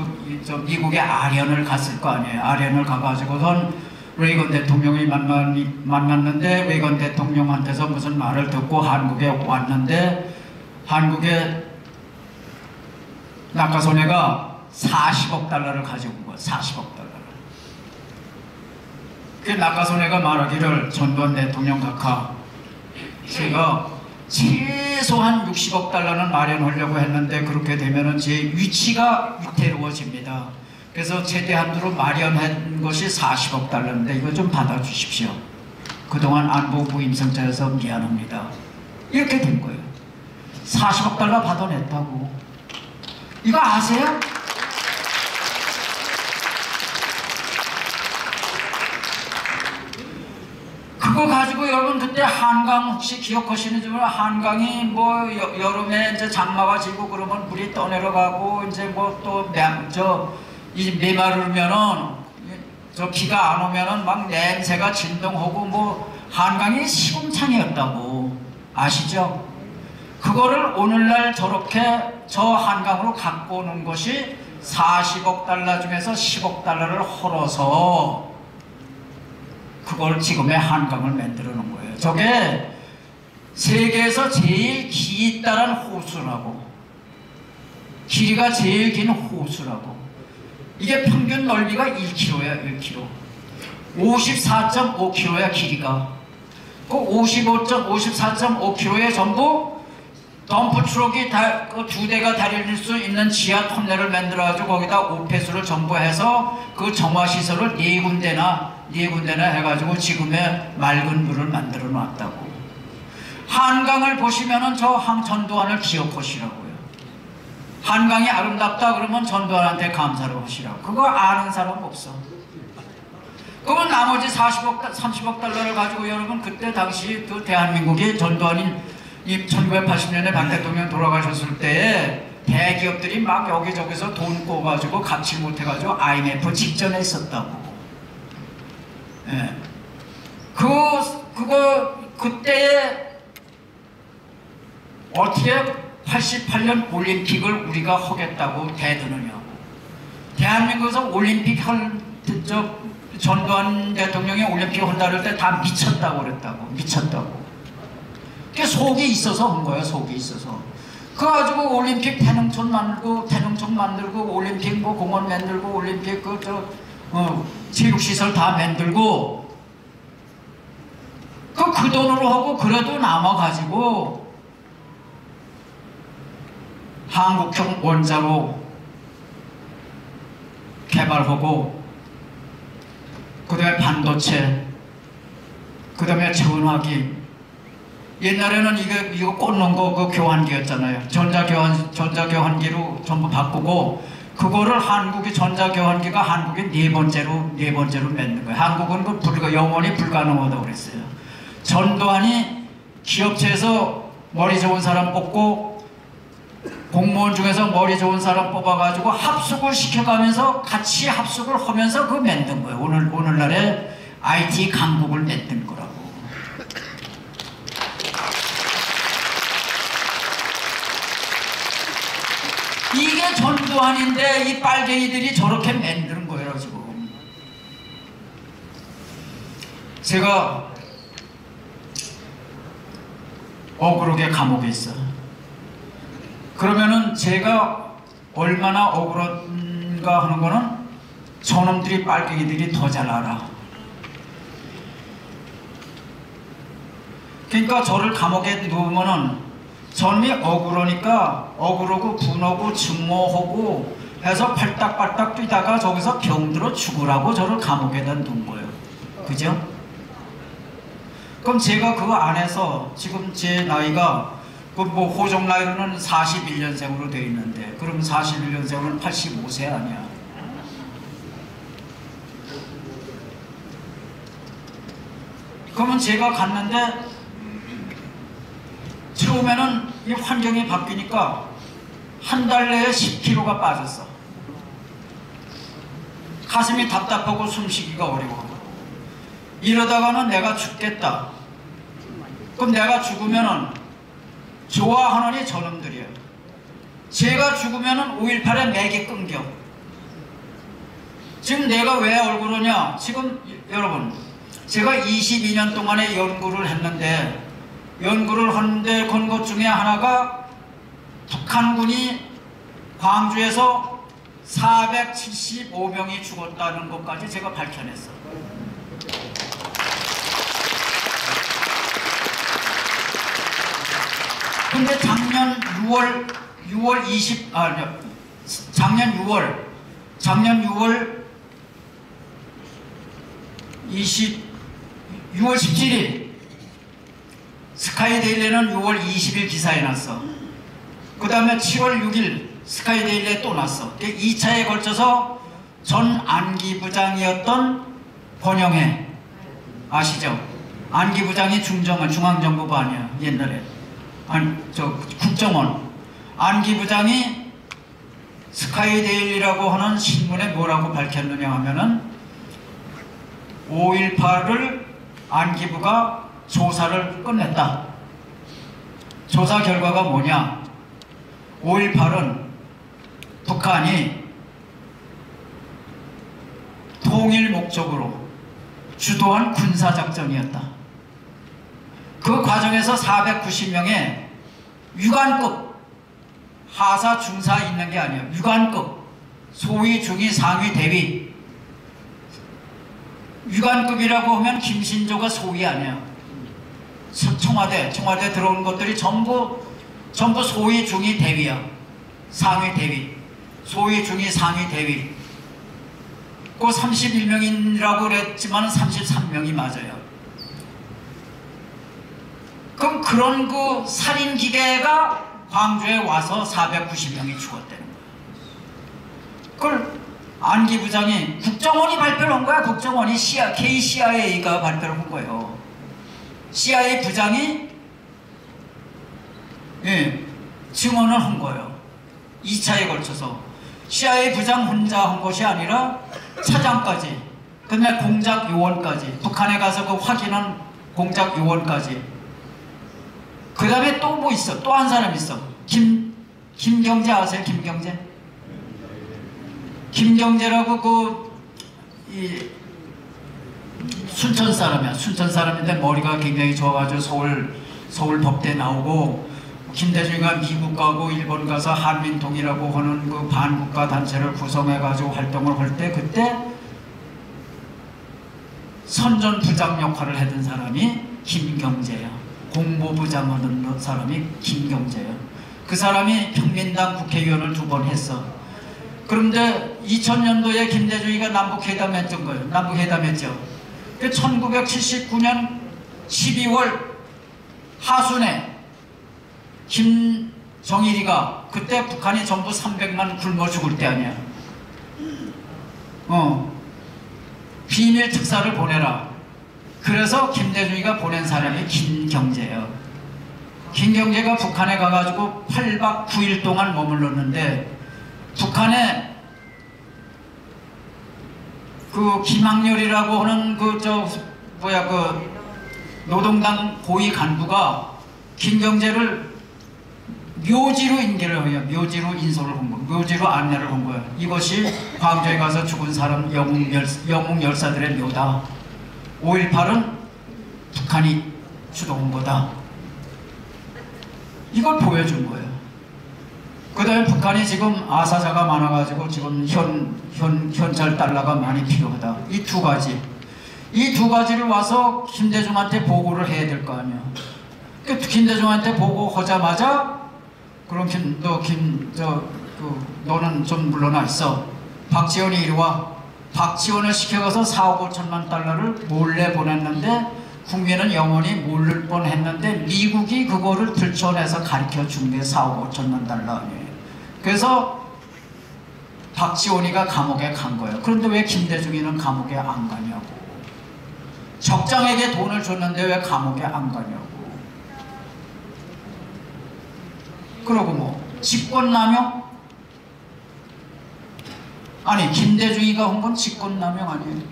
미국의 아련을 갔을 거 아니에요. 아련을 가가지고선 레이건 대통령이 만났는데 레이건 대통령한테서 무슨 말을 듣고 한국에 왔는데 한국의 낙하선회가 40억 달러를 가지고 온 거야. 40억 달러를. 그 낙하선회가 말하기를 전두환 대통령 각하 제가 최소한 60억 달러는 마련하려고 했는데 그렇게 되면은 제 위치가 위태로워집니다. 그래서 최대한으로 마련한 것이 40억 달러인데 이거 좀 받아주십시오. 그동안 안보 무임승차여서 미안합니다. 이렇게 된 거예요. 40억 달러 받아냈다고. 이거 아세요? 그거 가지고 여러분 그때 한강 혹시 기억하시는지 몰라. 한강이 여름에 이제 장마가 지고 그러면 물이 떠내려가고 이제 또 메마르면은 비가 안 오면은 막 냄새가 진동하고 한강이 시궁창이었다고 아시죠? 그거를 오늘날 저렇게 저 한강으로 갖고 오는 것이 40억 달러 중에서 10억 달러를 헐어서 그걸 지금의 한강을 만들어 놓은 거예요. 저게 세계에서 제일 길다란 호수라고. 길이가 제일 긴 호수라고. 이게 평균 넓이가 1km야. 1km. 54.5km야 길이가. 그 54.5km에 전부 덤프트럭이 두 대가 달릴 수 있는 지하 터널을 만들어가지고 거기다 오폐수를 전부 해서 그 정화시설을 네 군데나 해가지고 지금의 맑은 물을 만들어 놨다고. 한강을 보시면은 저 전두환을 기억하시라고요. 한강이 아름답다 그러면 전두환한테 감사를 하시라고. 그거 아는 사람 없어. 그러면 나머지 30억 달러를 가지고 여러분 그때 당시 그 대한민국이 전두환이 1980년에 박 대통령 돌아가셨을 때에 대기업들이 막 여기저기서 돈 꿔가지고 갚지 못해가지고 IMF 직전에 있었다고. 예. 그때 어떻게 88년 올림픽을 우리가 하겠다고 대드느냐. 대한민국에서 올림픽 전두환 대통령이 올림픽 한다 그럴 때 다 미쳤다고 그랬다고. 미쳤다고. 그게 속이 있어서 한 거예요. 속이 있어서. 그거 가지고 올림픽 태릉촌 만들고 올림픽 뭐 공원 만들고 올림픽 체육시설 다 만들고 그 돈으로 하고 그래도 남아가지고 한국형 원자로 개발하고 그 다음에 반도체 그 다음에 전화기 옛날에는 이거 꽂는 거 그 교환기였잖아요. 전자교환기로 전부 바꾸고 그거를 한국의 전자교환기가 한국의 네 번째로 맺는 거예요. 한국은 그 영원히 불가능하다고 그랬어요. 전두환이 기업체에서 머리 좋은 사람 뽑고 공무원 중에서 머리 좋은 사람 뽑아가지고 합숙을 시켜가면서 같이 합숙을 하면서 그 만든 거예요. 오늘날의 IT 강국을 만든 거라고. 이게 전두환인데 이 빨갱이들이 저렇게 만드는 거예요. 지금 제가 억울하게 감옥에 있어. 그러면은 제가 얼마나 억울한가 하는 거는 저놈들이 빨갱이들이 더 잘 알아. 그러니까 저를 감옥에 넣으면은 저놈이 억울하니까 억울하고 분하고 증오하고 해서 팔딱팔딱 뛰다가 저기서 병들어 죽으라고 저를 감옥에다 넣은 거예요. 그죠? 그럼 제가 그 안에서 지금 제 나이가 뭐 호적 나이로는 41년생으로 되어 있는데 그럼 41년생은 85세 아니야. 그러면 제가 갔는데 처음에는 이 환경이 바뀌니까 한 달 내에 10kg가 빠졌어. 가슴이 답답하고 숨쉬기가 어려워. 이러다가는 내가 죽겠다. 그럼 내가 죽으면은 좋아하느니 저놈들이에요. 제가 죽으면은 5.18에 맥이 끊겨. 지금 내가 왜 억울하냐? 지금 여러분 제가 22년 동안에 연구를 했는데 연구를 하는데 건 것 중에 하나가 북한군이 광주에서 475명이 죽었다는 것까지 제가 밝혀냈어. 근데 작년 6월 17일 스카이데일리는 6월 20일 기사에 났어. 그 다음에 7월 6일 스카이데일리에 또 났어. 2차에 걸쳐서 전 안기부장이었던 권영애 아시죠? 안기부장이 중앙정보부 아니야 옛날에. 아니 국정원 안기부장이 스카이데일리라고 하는 신문에 뭐라고 밝혔느냐 하면은 5.18을 안기부가 조사를 끝냈다. 조사 결과가 뭐냐? 5.18은 북한이 통일 목적으로 주도한 군사작전이었다. 그 과정에서 490명의 유관급 하사 중사 있는 게 아니에요. 유관급 소위 중위 상위 대위. 유관급이라고 하면 김신조가 소위 아니에요. 청와대 들어온 것들이 전부 소위 중위 대위야. 상위 대위. 소위 중위 상위 대위. 그 31명이라고 그랬지만 33명이 맞아요. 그럼 그런 그 살인 기계가 광주에 와서 490명이 죽었다는 거예요. 그걸 안기부장이 국정원이 발표를 한 거야. 국정원이 KCIA가 발표를 한 거예요. CIA 부장이 증언을 한 거예요. 2차에 걸쳐서 CIA 부장 혼자 한 것이 아니라 차장까지, 그 다음에 공작 요원까지, 북한에 가서 그 확인한 공작 요원까지 그 다음에 또 뭐 있어? 또 한 사람 있어. 김경재 아세요? 김경재? 김경재라고 이 순천 사람이야. 순천 사람인데 머리가 굉장히 좋아가지고 서울 법대 나오고, 김대중이가 미국 가고 일본 가서 한민통이라고 하는 그 반국가 단체를 구성해가지고 활동을 할 때, 그때 선전부장 역할을 했던 사람이 김경재야. 공보부장 하는 사람이 김경재야. 그 사람이 평민당 국회의원을 2번 했어. 그런데 2000년도에 김대중이가 남북회담 했던 거예요. 남북회담 했죠. 1979년 12월 하순에 김정일이가, 그때 북한이 전부 300만 굶어 죽을 때 아니야. 비밀 특사를 보내라. 그래서 김대중이가 보낸 사람이 김경재예요. 김경재가 북한에 가가지고 8박 9일 동안 머물렀는데, 북한에 그 김학렬이라고 하는 그 노동당 고위 간부가 김경재를 묘지로 인계를 해요. 묘지로 인솔을 한 거야. 묘지로 안내를 한 거야. 이것이 광주에 가서 죽은 사람 영웅 열사들의 묘다. 5.18은 북한이 주도한 거다. 이걸 보여준 거예요. 그 다음에 북한이 지금 아사자가 많아가지고 지금 현찰 달러가 많이 필요하다. 이 두 가지. 이 두 가지를 와서 김대중한테 보고를 해야 될 거 아니야. 김대중한테 보고하자마자, 그럼 너는 좀 물러나 있어. 박지원이 이리 와. 박지원을 시켜가서 4억 5천만 달러를 몰래 보냈는데, 국민은 영원히 모를 뻔했는데 미국이 그거를 들춰내서 가르쳐 준 게 4억 5천만 달러 아니에요. 그래서 박지원이가 감옥에 간 거예요. 그런데 왜 김대중이는 감옥에 안 가냐고. 적장에게 돈을 줬는데 왜 감옥에 안 가냐고. 그러고 뭐 직권남용? 아니, 김대중이가 한 건 직권남용 아니에요.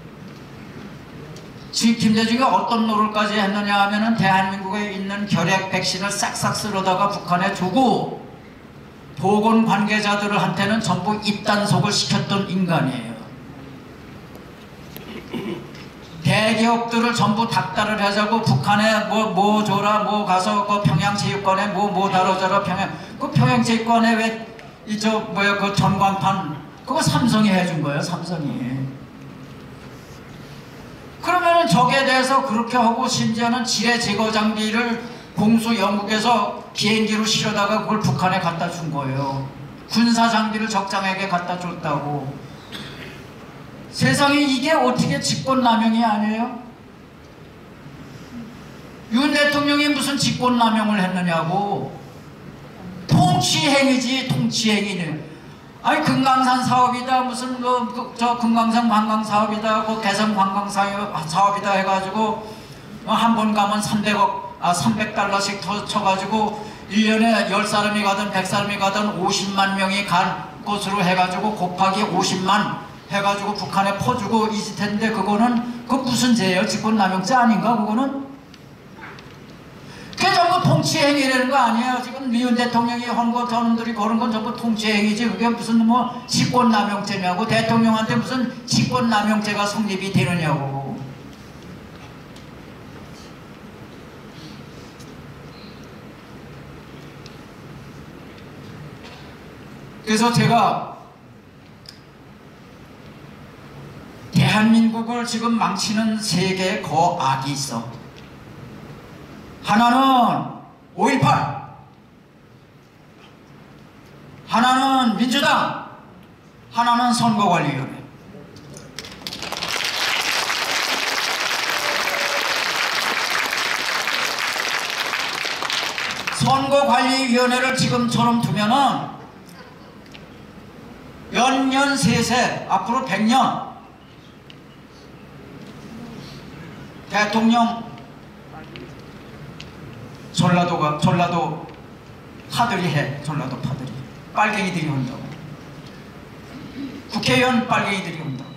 지금 김대중이가 어떤 노릇까지 했느냐 하면은 대한민국에 있는 결핵 백신을 싹싹 쓸어다가 북한에 주고, 보건 관계자들한테는 전부 입단속을 시켰던 인간이에요. 대기업들을 전부 닥달을 하자고 북한에 뭐 줘라, 뭐 가서 그 평양체육관에 뭐 다뤄줘라. 그 평양체육관에 왜 그 전광판, 그거 삼성이 해준 거예요. 삼성이. 그러면은 적에 대해서 그렇게 하고, 심지어는 지뢰 제거 장비를 공수 영국에서 비행기로 실어다가 그걸 북한에 갖다 준 거예요. 군사 장비를 적장에게 갖다 줬다고. 세상에 이게 어떻게 직권남용이 아니에요? 윤 대통령이 무슨 직권남용을 했느냐고. 통치행위지, 통치행위는. 아니, 금강산 사업이다, 무슨 금강산 관광 사업이다, 개성 관광 사업이다 해가지고 한 번 가면 300달러씩 쳐가지고 1년에 10사람이 가든 100사람이 가든 50만 명이 간 곳으로 해가지고 곱하기 50만 해가지고 북한에 퍼주고 이 짓인데, 그거는 그 무슨 죄예요? 직권남용죄 아닌가 그거는? 그게 전부 통치행위라는 거 아니에요. 지금 미윤 대통령이 한 거, 저놈들이 거는 건 전부 통치행위지. 그게 무슨 뭐 직권남용죄냐고. 대통령한테 무슨 직권남용죄가 성립이 되느냐고. 그래서 제가 대한민국을 지금 망치는 세 개의 거악이 있어. 하나는 5.18, 하나는 민주당, 하나는 선거관리위원회. 선거관리위원회를 지금처럼 두면은 연년 세세, 앞으로 100년 대통령 전라도 파들이 해. 전라도 파들이 빨갱이들이 온다고. 국회의원 빨갱이들이 온다고.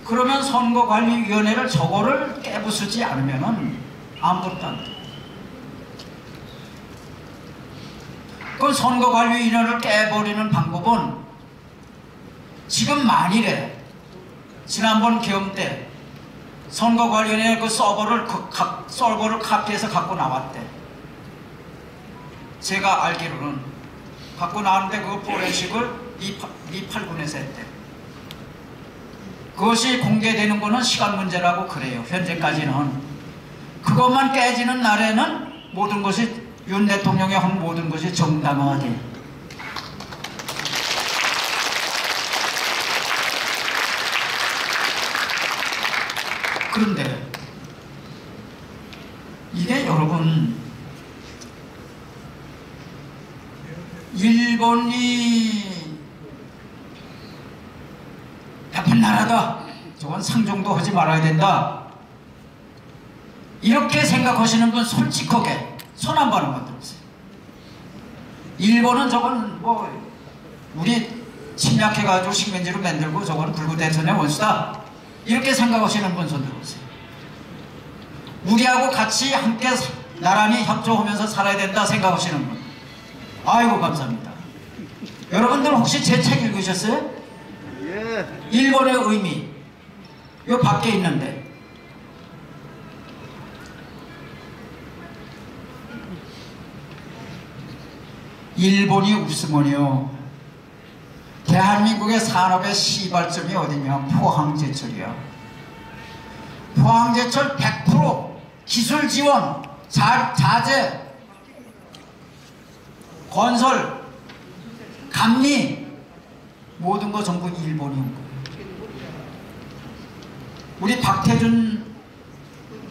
그러면 선거관리위원회를 저거를 깨부수지 않으면은 아무것도 안 돼. 그 선거관리위원회를 깨버리는 방법은 지금 만일에 지난번 계엄 때 선거관리위원회 그 서버를 카피해서 갖고 나왔대. 제가 알기로는 갖고 나왔는데 그 포렌식을 미 8군에서 했대. 그것이 공개되는 거는 시간 문제라고 그래요. 현재까지는. 그것만 깨지는 날에는 모든 것이 윤 대통령이 한 모든 것이 정당화돼. 그런데 이게 여러분 일본이 나쁜 나라다. 저건 상종도 하지 말아야 된다. 이렇게 생각하시는 분 솔직하게 손 한 번만 만들어보세요. 일본은 저건 뭐 우리 침략해가지고 식민지로 만들고 저건 불구대천의 원수다. 이렇게 생각하시는 분 손 들어보세요. 우리하고 같이 함께 나란히 협조하면서 살아야 된다 생각하시는 분. 아이고 감사합니다. 여러분들 혹시 제 책 읽으셨어요? 일본의 의미. 요 밖에 있는데 일본이 웃으면요 대한민국의 산업의 시발점이 어디냐? 포항제철이야. 포항제철 100% 기술 지원, 자재, 건설, 감리 모든 거 전부 일본이 온 거예요. 우리 박태준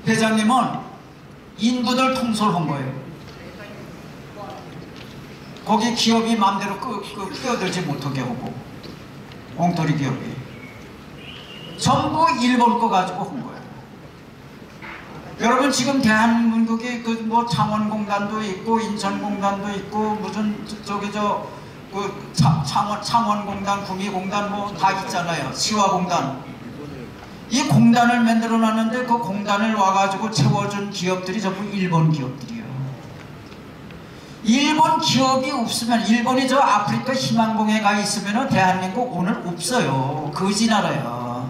회장님은 인부들 통솔한 거예요. 거기 기업이 마음대로 끼어들지 못하게 하고 엉터리 기업이 전부 일본 거 가지고 한 거예요. 여러분 지금 대한민국이 그 뭐 창원공단도 있고 인천공단도 있고 무슨 저기 그 창원공단, 구미공단 뭐 다 있잖아요. 시화공단. 이 공단을 만들어 놨는데 그 공단을 와가지고 채워준 기업들이 전부 일본 기업들이에요. 일본 기업이 없으면 일본이 저 아프리카 희망봉에 가 있으면 대한민국 오늘 없어요. 거지 나라야.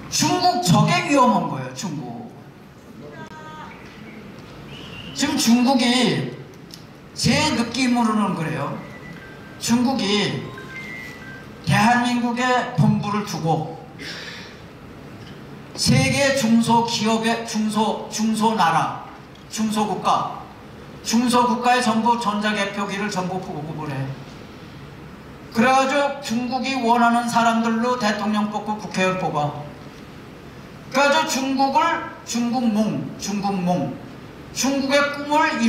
중국 저게 위험한 거예요. 중국. 지금 중국이 제 느낌으로는 그래요. 중국이 대한민국에 본부를 두고 세계 중소기업의 중소나라, 중소국가의 전부 전자개표기를 전부 보급을 해. 그래가지고 중국이 원하는 사람들로 대통령 뽑고 국회의원 뽑아. 그래가지고 중국의 꿈을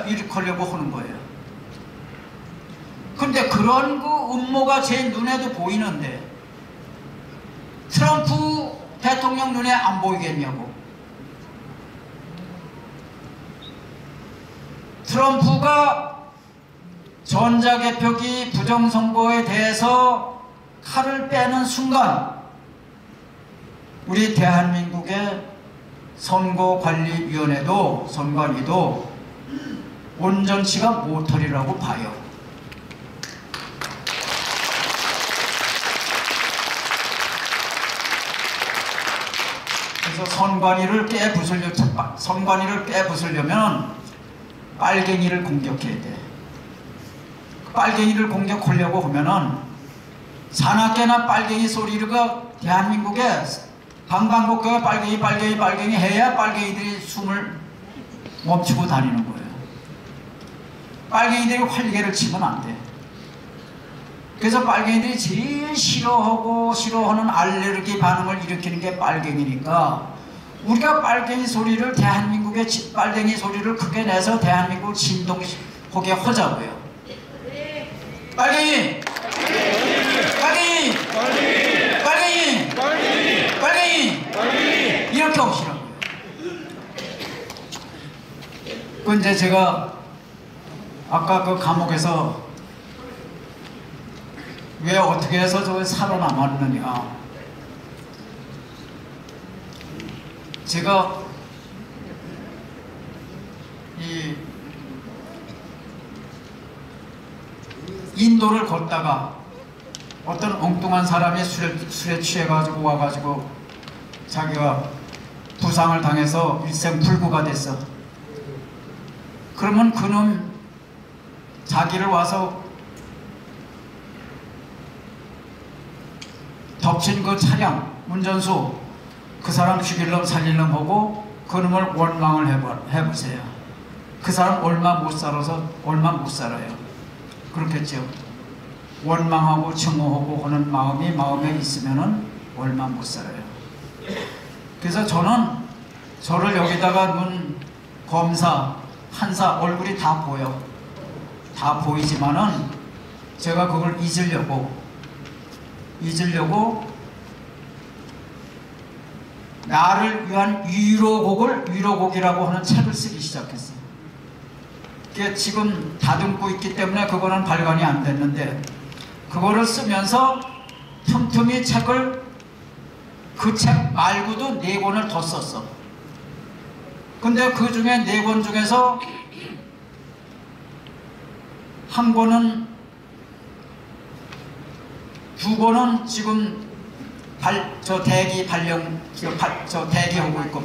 일으키려고 하는 거예요. 근데 그런 그 음모가 제 눈에도 보이는데 트럼프 대통령 눈에 안 보이겠냐고. 트럼프가 전자개표기 부정선거에 대해서 칼을 빼는 순간 우리 대한민국의 선거관리위원회도 선관위도 온전치가 못하리라고 봐요. 그래서 선관위를 깨부수려면 빨갱이를 공격해야 돼. 빨갱이를 공격하려고 하면은 사납게나 빨갱이 소리가 대한민국에 방방곡곡에 빨갱이 해야 빨갱이들이 숨을 멈추고 다니는 거예요. 빨갱이들이 활개를 치면 안 돼. 그래서 빨갱이들이 제일 싫어하는 알레르기 반응을 일으키는 게 빨갱이니까 우리가 빨갱이 소리를 대한민국의 빨갱이 소리를 크게 내서 대한민국을 진동하게 하자고요. 빨갱이! 빨갱이! 빨갱이! 빨갱이! 이렇게 하시라고요. 그 이제 제가 아까 그 감옥에서 왜 어떻게 해서 저 살아남았느냐. 제가 이 인도를 걷다가 어떤 엉뚱한 사람이 술에 취해가지고 와가지고 자기가 부상을 당해서 일생불구가 됐어. 그러면 그놈 자기를 와서 덮친 그 차량 운전수 그 사람 죽일놈 살릴놈 하고 그놈을 원망을 해보세요. 그 사람 얼마 못 살아서 얼마 못 살아요. 그렇겠죠. 원망하고 증오하고 하는 마음이 마음에 있으면은 얼마 못 살아요. 그래서 저는 저를 여기다가 눈, 검사, 판사 얼굴이 다 보여. 다 보이지만은 제가 그걸 잊으려고 나를 위한 위로곡이라고 하는 책을 쓰기 시작했어요. 그게 지금 다듬고 있기 때문에 그거는 발간이 안 됐는데 그거를 쓰면서 틈틈이 책을 그 책 말고도 4권을 더 썼어. 근데 그 중에 4권 중에서 한 권은 2권은 지금 대기하고 있고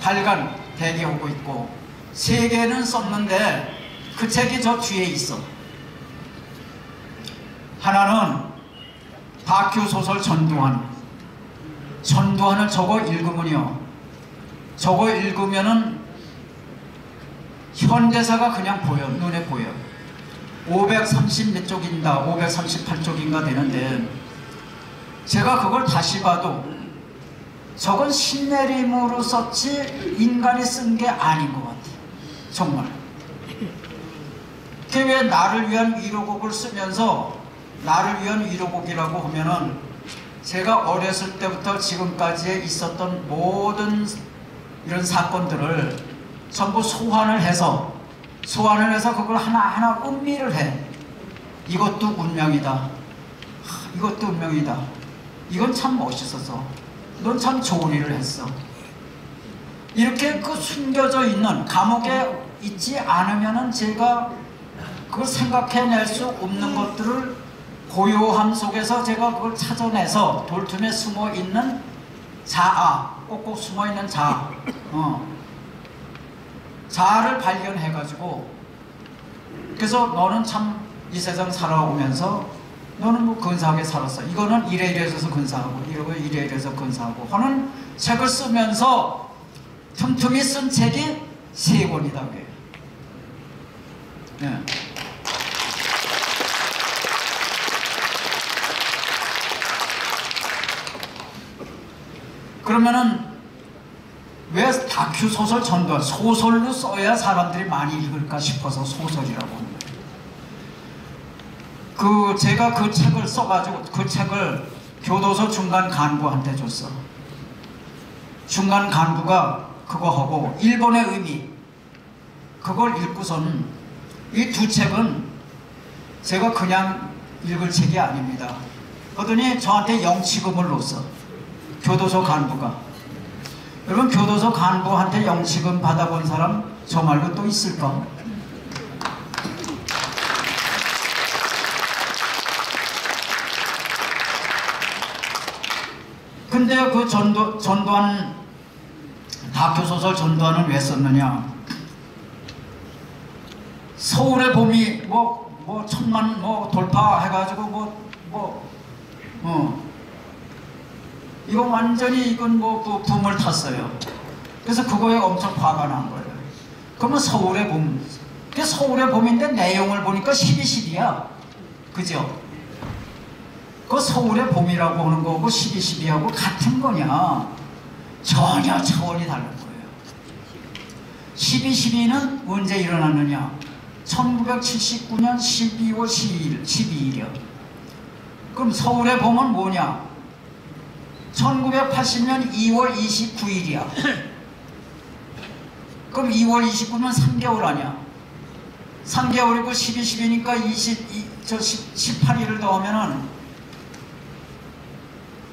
발간 대기하고 있고 3개는 썼는데 그 책이 저 뒤에 있어. 하나는 다큐 소설 전두환을 저거 읽으면요, 저거 읽으면은 현대사가 그냥 보여, 눈에 보여. 530 몇 쪽인가 538쪽인가 되는데 제가 그걸 다시 봐도 저건 신내림으로 썼지 인간이 쓴 게 아닌 것 같아. 정말. 그게 왜 나를 위한 위로곡을 쓰면서 나를 위한 위로곡이라고 하면은 제가 어렸을 때부터 지금까지 있었던 모든 이런 사건들을 전부 소환을 해서 그걸 하나하나 음미를 해. 이것도 운명이다. 이것도 운명이다. 이건 참 멋있었어. 넌 참 좋은 일을 했어. 이렇게 그 숨겨져 있는 감옥에 있지 않으면은 제가 그걸 생각해낼 수 없는 것들을 고요함 속에서 제가 그걸 찾아내서 돌틈에 숨어있는 자아, 꼭꼭 숨어있는 자아를 발견해가지고 그래서 너는 참 이 세상 살아오면서 너는 뭐 근사하게 살았어. 이거는 이래서 근사하고 이래서 근사하고 하는 책을 쓰면서 틈틈이 쓴 책이 3권이다 그래요. 네. 그러면은 왜 다큐 소설 전두환 소설로 써야 사람들이 많이 읽을까 싶어서 소설이라고 하는 거예요. 제가 그 책을 써가지고 그 책을 교도소 중간 간부한테 줬어. 중간 간부가 그거 하고 일본의 의미 그걸 읽고서는 이 2 책은 제가 그냥 읽을 책이 아닙니다. 그러더니 저한테 영치금을 줬어. 교도소 간부가. 여러분 교도소 간부한테 영치금 받아본 사람 저 말고 또 있을까? 근데 그 전두환 다큐소설 전두환은 왜 썼느냐? 서울의 봄이 뭐 1000만 돌파해가지고 이거 완전히 이건 그 붐을 탔어요. 그래서 그거에 엄청 화가 난 거예요. 그러면 서울의 봄, 그게 서울의 봄인데 내용을 보니까 12.12야. 그죠? 그 서울의 봄이라고 하는 거고 12.12하고 같은 거냐? 전혀 차원이 다른 거예요. 12.12는 언제 일어났느냐? 1979년 12월 12일이요. 그럼 서울의 봄은 뭐냐? 1980년 2월 29일이야. 그럼 2월 29면 3개월 아니야? 3개월이고 12, 10이니까 18일을 더하면은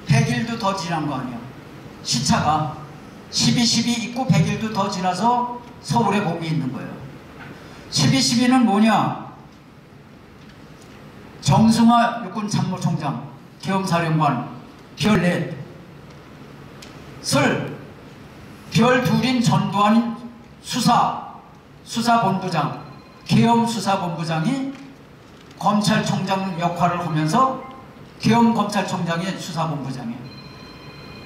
100일도 더 지난 거 아니야. 시차가 12, 12 있고 100일도 더 지나서 서울에 봄이 있는 거예요. 12, 12는 뭐냐? 정승화 육군참모총장, 계엄사령관, 별넷, 별 둘인 전두환 수사본부장, 계엄수사본부장이 검찰총장 역할을 하면서 계엄검찰총장이 수사본부장이에요.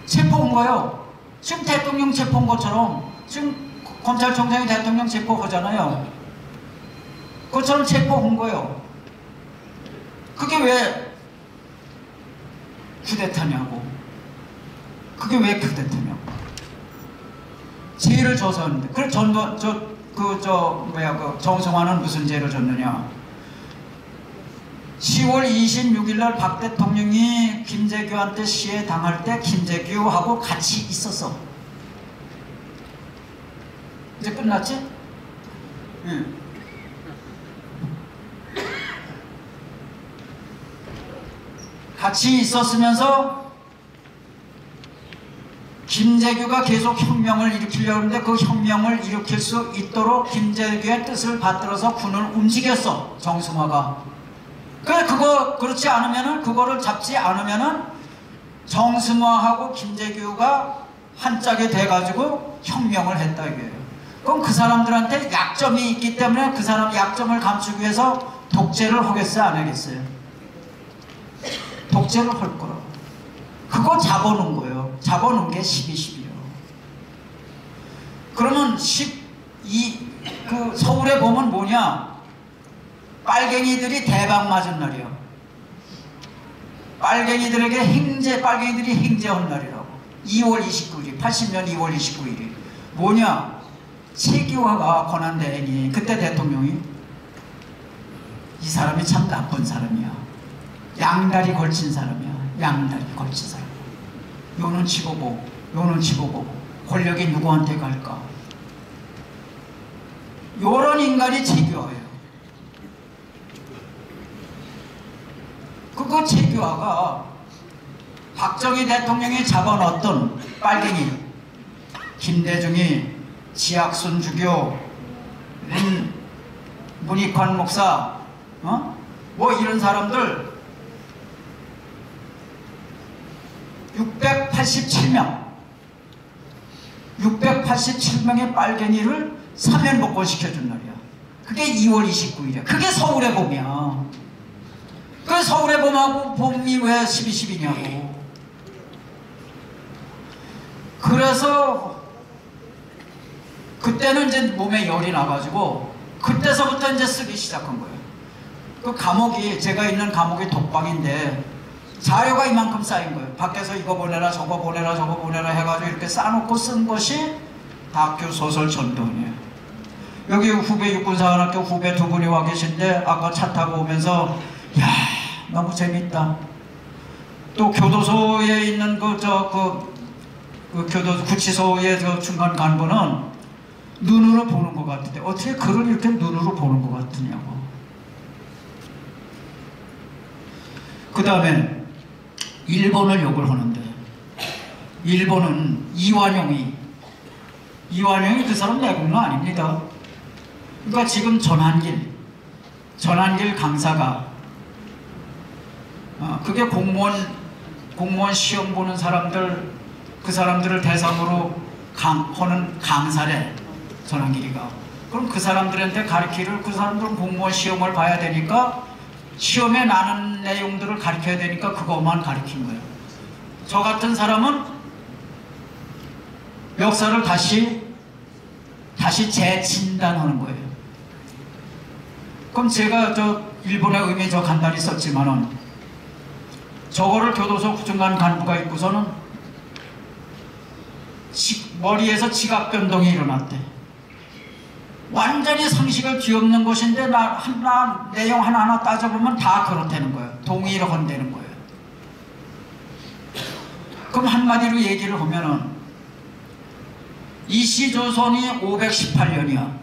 체포한 거예요. 지금 대통령 체포한 것처럼 지금 검찰총장이 대통령 체포하잖아요. 그것처럼 체포한 거예요. 그게 왜 쿠데타냐고. 그게 왜 쿠데타냐고. 죄를 져서 하는데. 그래 정승화는 무슨 죄를 졌느냐. 10월 26일 날 박 대통령이 김재규한테 시해 당할 때 김재규하고 같이 있었어. 이제 끝났지? 응. 같이 있었으면서 김재규가 계속 혁명을 일으키려고 하는데 그 혁명을 일으킬 수 있도록 김재규의 뜻을 받들어서 군을 움직였어. 정승화가. 그렇지 않으면은, 그거를 잡지 않으면은 정승화하고 김재규가 한 짝이 돼가지고 혁명을 했다 이거예요. 그럼 그 사람들한테 약점이 있기 때문에 그 사람 약점을 감추기 위해서 독재를 하겠어요, 안 하겠어요? 독재를 할 거라고. 그거 잡아놓은 거예요. 잡아놓은 게 12.12요. 그러면 그 서울에 보면 뭐냐? 빨갱이들이 대박 맞은 날이야. 빨갱이들이 행제한 날이라고. 2월 29일, 80년 2월 29일이. 뭐냐? 최기화가 권한대행이, 그때 대통령이, 이 사람이 참 나쁜 사람이야. 양다리 걸친 사람이야. 양다리 걸친 사람. 요 눈치 보고, 요 눈치 보고, 권력이 누구한테 갈까? 요런 인간이 최기화예요. 그 최규하가 박정희 대통령이 잡아놨던 빨갱이, 김대중이, 지학순 주교, 문익환 목사, 뭐 이런 사람들 687명의 빨갱이를 사면복권 시켜준 날이야. 그게 2월 29일이야. 그게 서울의 봄이야. 그 서울의 봄하고 봄이 왜 12.12냐고. 그래서 그때는 이제 몸에 열이 나가지고 그때서부터 이제 쓰기 시작한 거예요. 그 감옥이, 제가 있는 감옥이 독방인데 자료가 이만큼 쌓인 거예요. 밖에서 이거 보내라 저거 보내라 저거 보내라 해가지고 이렇게 쌓아놓고 쓴 것이 다큐 소설 전도원이에요. 여기 후배 육군사관학교 후배 두 분이 와 계신데 아까 차 타고 오면서 야, 너무 재밌다. 또 교도소에 있는 구치소의 중간 간부는 눈으로 보는 것 같은데 어떻게 글을 이렇게 눈으로 보는 것 같으냐고. 그 다음에 일본을 욕을 하는데, 일본은 이완용이 그 사람 내국노 아닙니다. 그러니까 지금 전한길 강사가 그게 공무원 시험 보는 사람들, 그 사람들을 대상으로 하는 강사래, 전한길이가. 그럼 그 사람들한테 가르치를, 그 사람들은 공무원 시험을 봐야 되니까 시험에 나는 내용들을 가르쳐야 되니까 그것만 가르친 거예요. 저 같은 사람은 역사를 다시 재진단하는 거예요. 그럼 제가 일본의 의미 간단히 썼지만은 저거를 교도소 중간 간부가 있고서는 머리에서 지각 변동이 일어났대. 완전히 상식을 뒤엎는 것인데 내용 하나하나 따져보면 다 그렇다는 거예요. 동의를 한다는 거예요. 그럼 한마디로 얘기를 하면은 이시조선이 518년이야.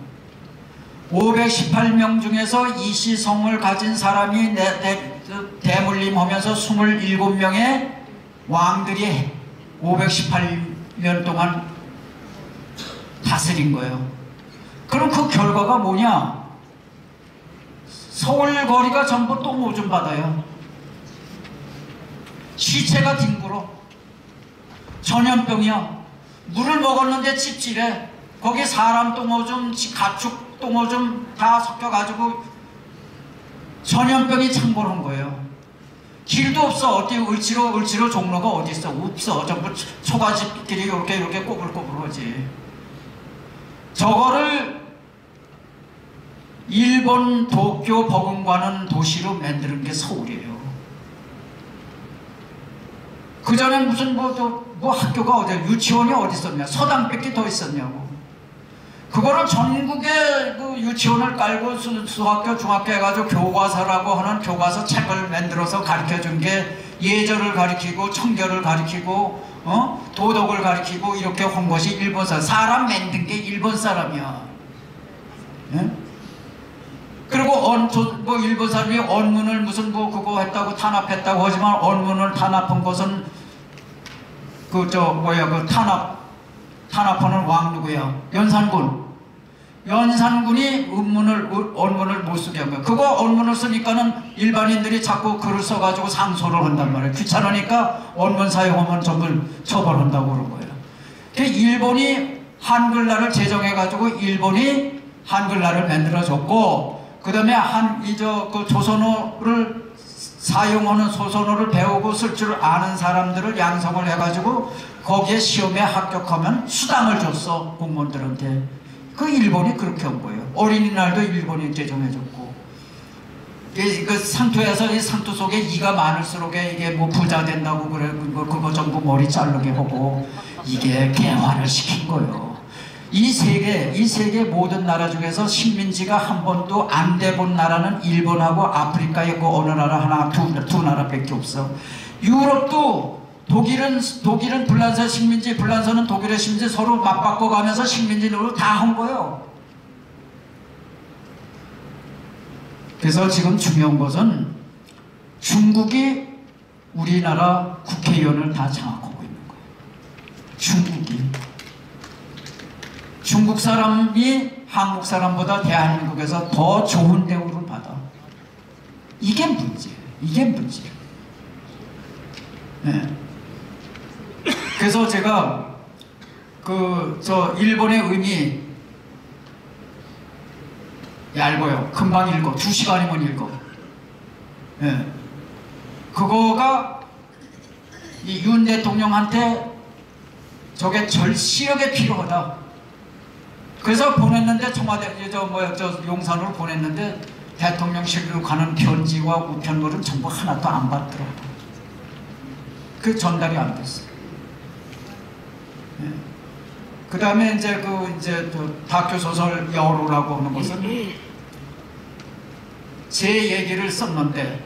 518명 중에서 이시성을 가진 사람이 대물림하면서 27명의 왕들이 518년 동안 다스린 거예요. 그럼 그 결과가 뭐냐? 서울 거리가 전부 똥오줌 바다예요. 시체가 뒹굴어. 전염병이야. 물을 먹었는데 찝찝해. 거기 사람 똥오줌, 가축 똥오줌 다 섞여가지고 전염병이 창궐한 거예요. 길도 없어. 어디 을지로 종로가 어디 있어? 없어. 전부 초가집끼리 이렇게 꼬불꼬불하지. 저거를 일본 도쿄 버금가는 도시로 만드는 게 서울이에요. 그 전에 무슨 뭐 학교가 어디, 유치원이 어디 있었냐? 서당밖에 더 있었냐고. 그거를 전국에 그 유치원을 깔고 수학교, 중학교 해가지고 교과서라고 하는 교과서 책을 만들어서 가르쳐 준 게 예절을 가르치고 청결을 가르치고 도덕을 가르치고 이렇게 한 것이 일본 사람 만든 게 일본 사람이야. 예? 그리고 뭐 일본 사람이 언문을 무슨 뭐 그거 했다고 탄압했다고 하지만 언문을 탄압한 것은 그 탄압하는 왕 누구야? 연산군이 언문을 못 쓰게 한 거야. 그거 언문을 쓰니까는 일반인들이 자꾸 글을 써가지고 상소를 한단 말이야. 귀찮으니까 언문 사용하면 전부 처벌한다고 그런 거예요. 일본이 한글날을 제정해가지고 일본이 한글날을 만들어줬고, 그 다음에 그 조선어를 사용하는 소선어를 배우고 쓸 줄 아는 사람들을 양성을 해가지고 거기에 시험에 합격하면 수당을 줬어, 공무원들한테. 그 일본이 그렇게 한 거예요. 어린이날도 일본이 제정해줬고. 그 상투에서 이 상투 속에 이가 많을수록 이게 뭐 부자 된다고 그래. 그거 전부 머리 자르게 하고 이게 개화를 시킨 거예요. 이 세계 모든 나라 중에서 식민지가 한 번도 안 돼본 나라는 일본하고 아프리카의 그 어느 나라 두 나라밖에 없어. 유럽도 독일은 불란서 식민지, 불란서는 독일의 식민지 서로 맞바꿔가면서 식민지로 다 한 거예요. 그래서 지금 중요한 것은 중국이 우리나라 국회의원을 다 장악하고 있는 거예요. 중국 사람이 한국 사람보다 대한민국에서 더 좋은 대우를 받아. 이게 문제예요. 네. 그래서 제가 일본의 의미 얇아요. 금방 읽어. 2시간이면 읽어. 네. 그거가 이 윤 대통령한테 저게 절실하게 필요하다. 그래서 보냈는데 청와대 용산으로 보냈는데 대통령실로 가는 편지와 우편물은 전부 하나도 안 받더라고. 그 전달이 안 됐어. 네. 그 다음에 이제 다큐 소설 여로라고 하는 것은 제 얘기를 썼는데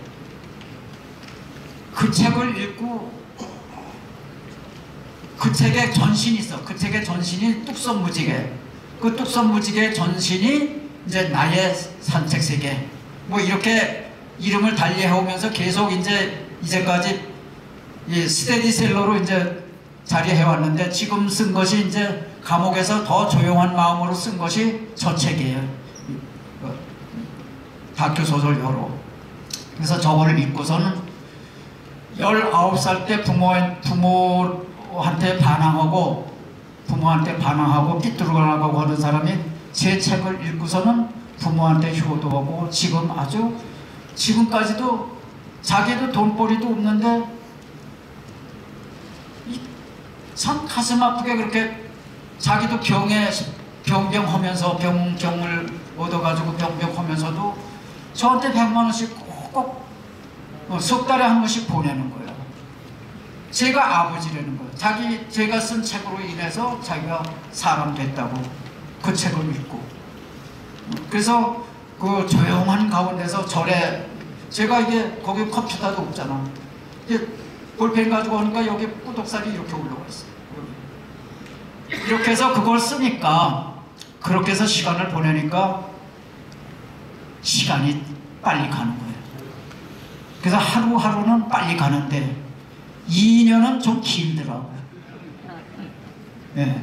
그 책을 읽고 그 책에 전신이 있어. 그 책의 전신이 뚝섬무지개. 그 뚝섬무지개 전신이 이제 나의 산책세계. 뭐 이렇게 이름을 달리해오면서 계속 이제까지 이 스테디셀러로 이제 자리해왔는데 지금 쓴 것이 이제 감옥에서 더 조용한 마음으로 쓴 것이 저 책이에요. 다큐 소설 여로. 그래서 저거를 읽고서는 19살 때 부모한테 반항하고 삐뚤어가고 하는 사람이 제 책을 읽고서는 부모한테 효도하고 지금까지도 자기도 돈벌이도 없는데 참 가슴 아프게 그렇게 자기도 병병하면서 병을 얻어가지고 병병하면서도 저한테 100만 원씩 꼭 석 달에 한 번씩 보내는 거예요. 제가 아버지라는 거예요. 제가 쓴 책으로 인해서 자기가 사람 됐다고 그 책을 읽고. 그래서 그 조용한 가운데서 제가 거기 컴퓨터도 없잖아. 볼펜 가지고 오니까 여기 뿌독살이 이렇게 올라와 있어요. 이렇게 해서 그걸 쓰니까, 그렇게 해서 시간을 보내니까 시간이 빨리 가는 거예요. 그래서 하루하루는 빨리 가는데 2년은 좀 길더라고요. 예.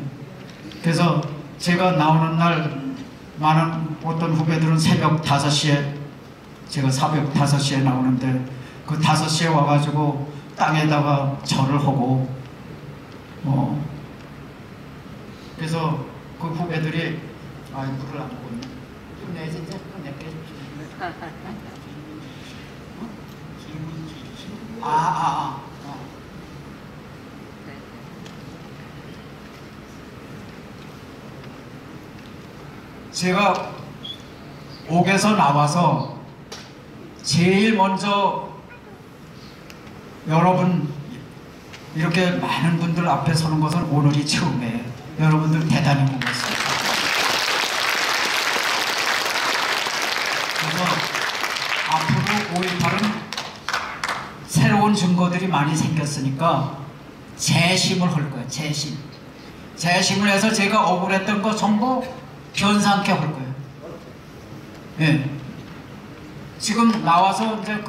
그래서 제가 나오는 날 많은 어떤 후배들은 새벽 5시에 제가 새벽 5시에 나오는데 그 5시에 와가지고 땅에다가 절을 하고 그래서 그 후배들이 물을 안 먹고 있네. 끝내야지 이제 끝낼게. 제가 옥에서 나와서 제일 먼저 여러분 이렇게 많은 분들 앞에 서는 것은 오늘이 처음이에요. 여러분들 대단히 고맙습니다. 그래서 앞으로 5.18은 새로운 증거들이 많이 생겼으니까 재심을 할 거예요. 재심을 해서 제가 억울했던 거 전부 변상케 할 거예요. 예. 지금 나와서 이제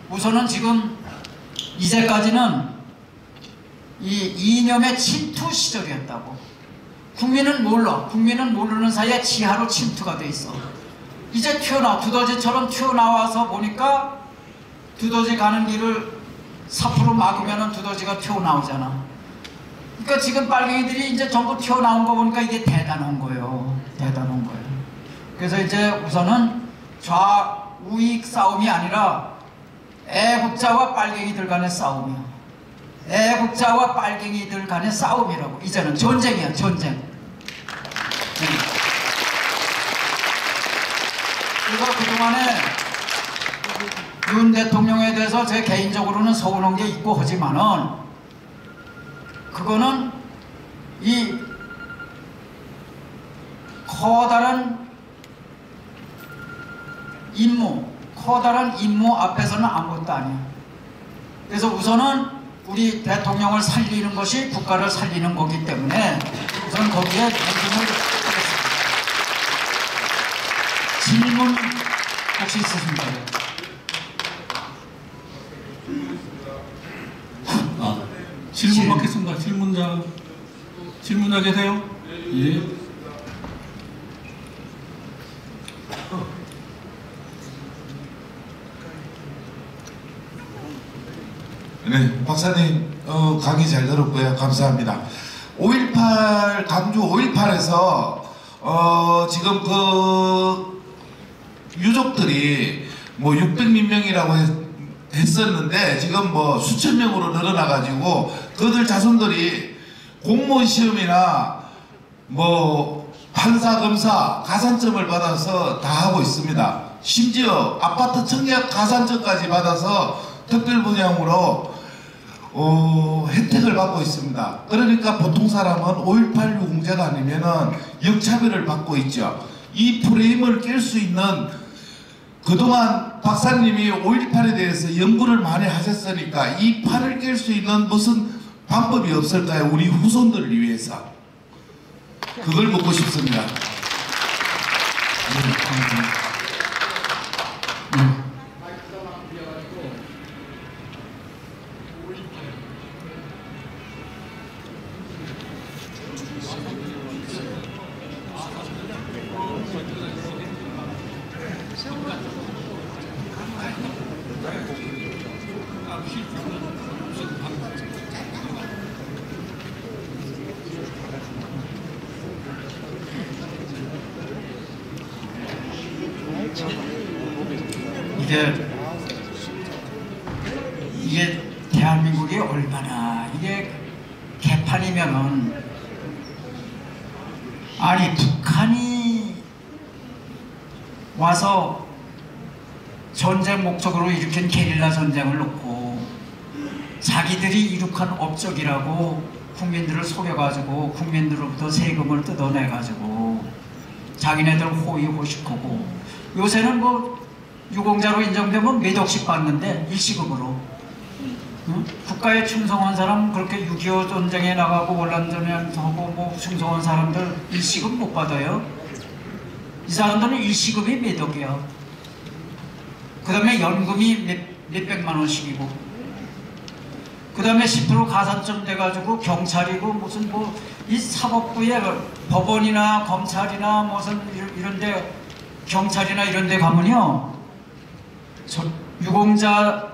우선은 지금 이제까지는 이 이념의 침투 시절이었다고. 국민은 모르는 사이에 지하로 침투가 돼 있어. 이제 두더지처럼 튀어나와서 보니까 두더지 가는 길을 삽으로 막으면 두더지가 튀어나오잖아. 그러니까 지금 빨갱이들이 이제 전부 튀어나온 거 보니까 이게 대단한 거예요. 그래서 이제 우선은 좌우익 싸움이 아니라 애국자와 빨갱이들 간의 싸움이야. 애국자와 빨갱이들 간의 싸움이라고. 이제는 전쟁이야, 전쟁. 그래서 그동안에 윤 대통령에 대해서 제 개인적으로는 서운한 게 있고 하지만은 그거는 이 커다란 임무 앞에서는 아무것도 아니야. 그래서 우선은 우리 대통령을 살리는 것이 국가를 살리는 거기 때문에 우선 거기에 관심을 드리겠습니다. 질문 혹시 있으십니까? 질문 받겠습니다. 질문자 계세요? 예. 네, 박사님 강의 잘 들었고요. 감사합니다. 5.18 광주 5.18에서 지금 그 유족들이 뭐 600몇 명이라고 했었는데 지금 뭐 수천 명으로 늘어나가지고 그들 자손들이 공무원 시험이나 뭐 판사 검사 가산점을 받아서 다 하고 있습니다. 심지어 아파트 청약 가산점까지 받아서 특별 분양으로 혜택을 받고 있습니다. 그러니까 보통 사람은 5.18 유공자가 아니면은 역차별을 받고 있죠. 이 프레임을 깰 수 있는 그동안 박사님이 5.18에 대해서 연구를 많이 하셨으니까 이 판을 깰 수 있는 무슨 방법이 없을까요? 우리 후손들을 위해서. 그걸 묻고 싶습니다. 이게 대한민국이 얼마나 이게 개판이면은 아니 북한이 와서 전쟁 목적으로 일으킨 게릴라 전쟁을 놓고 자기들이 이룩한 업적이라고 국민들을 속여가지고 국민들로부터 세금을 뜯어내가지고 자기네들 호의호식하고 요새는 뭐 유공자로 인정되면 몇 억씩 받는데 일시금으로 국가에 충성한 사람 그렇게 6.25 전쟁에 나가고 월남전에 하고 뭐 충성한 사람들 일시금 못 받아요. 이 사람들은 일시급이 몇 억이야. 그 다음에 연금이 몇백만 원씩이고, 그 다음에 10% 가산점 돼가지고 경찰이고 무슨 뭐 이 사법부에 법원이나 검찰이나 무슨 이런데 경찰이나 이런데 가면요, 저 유공자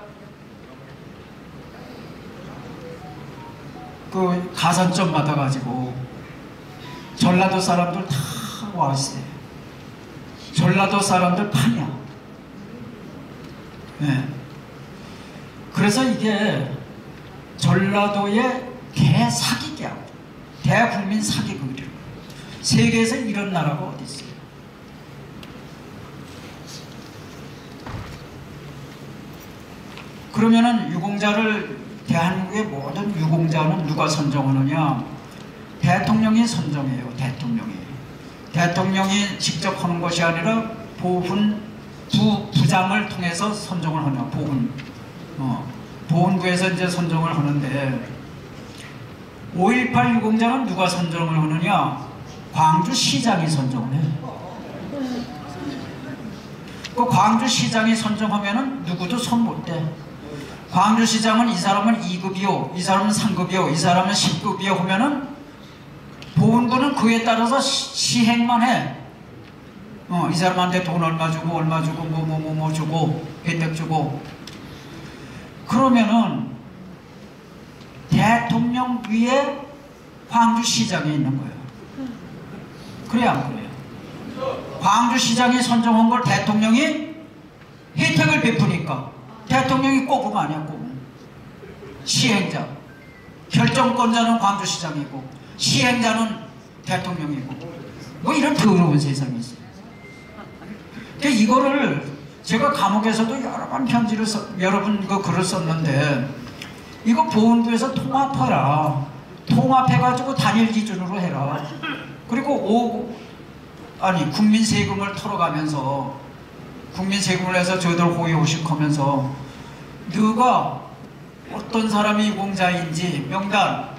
그 가산점 받아가지고 전라도 사람들 다 와 있어요. 전라도 사람들 판이야. 네. 그래서 이게 전라도의 대사기야. 대국민 사기극이래요. 세계에서 이런 나라가 어디 있어요? 그러면은 유공자를, 대한민국의 모든 유공자는 누가 선정하느냐? 대통령이 선정해요. 대통령이 직접 하는 것이 아니라 부장을 통해서 선정을 하냐. 보훈부에서 이제 선정을 하는데, 5.18 유공자는 누가 선정을 하느냐? 광주시장이 선정을 해요. 그 광주시장이 선정하면은 누구도 손 못 대. 광주시장은 이 사람은 2급이요, 이 사람은 3급이요, 이 사람은 10급이요 하면은 보훈부는 그에 따라서 시행만 해. 이 사람한테 돈 얼마 주고 뭐 주고 혜택 주고. 그러면은 대통령 위에 광주시장이 있는 거예요. 그래 안 그래요? 광주시장이 선정한 걸 대통령이 혜택을 베푸니까 대통령이 꼽은 거 아니야. 꼽은 시행자, 결정권자는 광주시장이고 시행자는 대통령이고, 뭐 이런 더러운 세상이 있어요. 그러니까 이거를 제가 감옥에서도 여러 번 편지를 여러 번 그 글을 썼는데, 이거 보훈부에서 통합해라. 통합해가지고 단일 기준으로 해라. 그리고 국민 세금을 털어가면서, 국민 세금을 해서 저희들 호의호식하면서 누가 어떤 사람이 유공자인지 명단,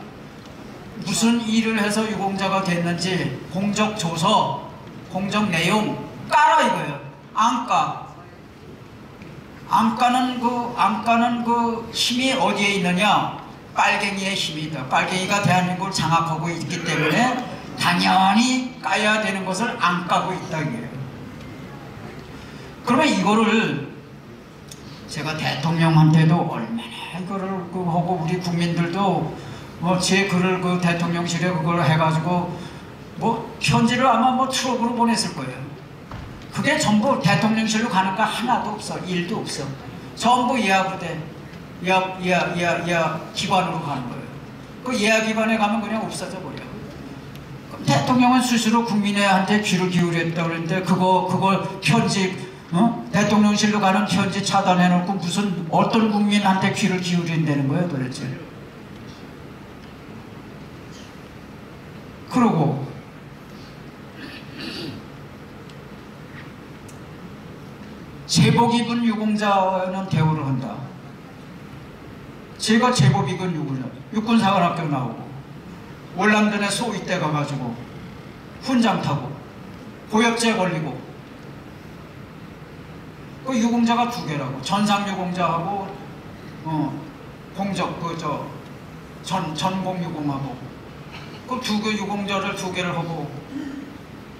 무슨 일을 해서 유공자가 됐는지 공적 조서, 공적 내용 까라 이거예요. 안 까. 안가는 그 힘이 어디에 있느냐? 빨갱이의 힘이 있다. 빨갱이가 대한민국을 장악하고 있기 때문에 당연히 까야 되는 것을 안 까고 있다 이게요. 그러면 이거를 제가 대통령한테도 얼마나 이거를 하고, 우리 국민들도 뭐 제 글을 그 대통령실에 그걸 해가지고 뭐 편지를 아마 뭐 트럭으로 보냈을 거예요. 그게 전부 대통령실로 가는 거 하나도 없어. 일도 없어. 전부 예하부대, 예하 기관으로 가는 거예요. 그 예하 기관에 가면 그냥 없어져 버려. 그럼 대통령은 스스로 국민한테 귀를 기울였다 그랬는데, 그거 편지, 대통령실로 가는 편지 차단해놓고 무슨 어떤 국민한테 귀를 기울인다는 거예요 도대체. 그러고 제복 입은 유공자는 대우를 한다. 제가 제복 입은 유공자, 육군사관학교 나오고 월남전에 소위대 가가지고 훈장 타고 고엽제 걸리고, 그 유공자가 두 개라고. 전상유공자하고 공적 전공 유공하고, 그 두 개 유공자를 두 개를 하고.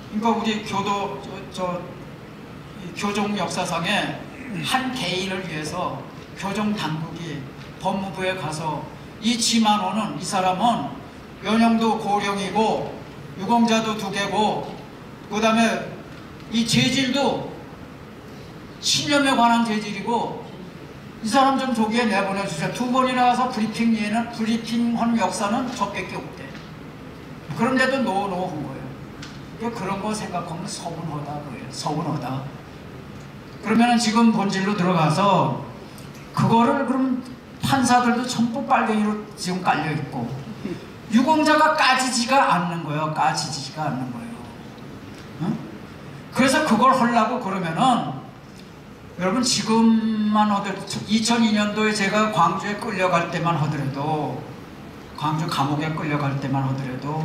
그러니까 우리 교종 역사상에 한 개인을 위해서 교종 당국이 법무부에 가서 이 지만호는, 이 사람은 연영도 고령이고 유공자도 두 개고, 그 다음에 이 재질도 신념에 관한 재질이고, 이 사람 좀 조기에 내보내주세요. 두 번이나 가서 브리핑한 역사는 저밖에 없대. 그런데도 노노 한 거예요. 그런 거 생각하면 서운하다 그래요. 서운하다. 그러면은 지금 본질로 들어가서 그거를, 그럼 판사들도 전부 빨갱이로 지금 깔려 있고, 유공자가 까지지가 않는 거예요. 까지지가 않는 거예요. 응? 그래서 그걸 하려고 그러면은, 여러분 지금만 하더라도 2002년도에 제가 광주에 끌려갈 때만 하더라도, 광주 감옥에 끌려갈 때만 하더라도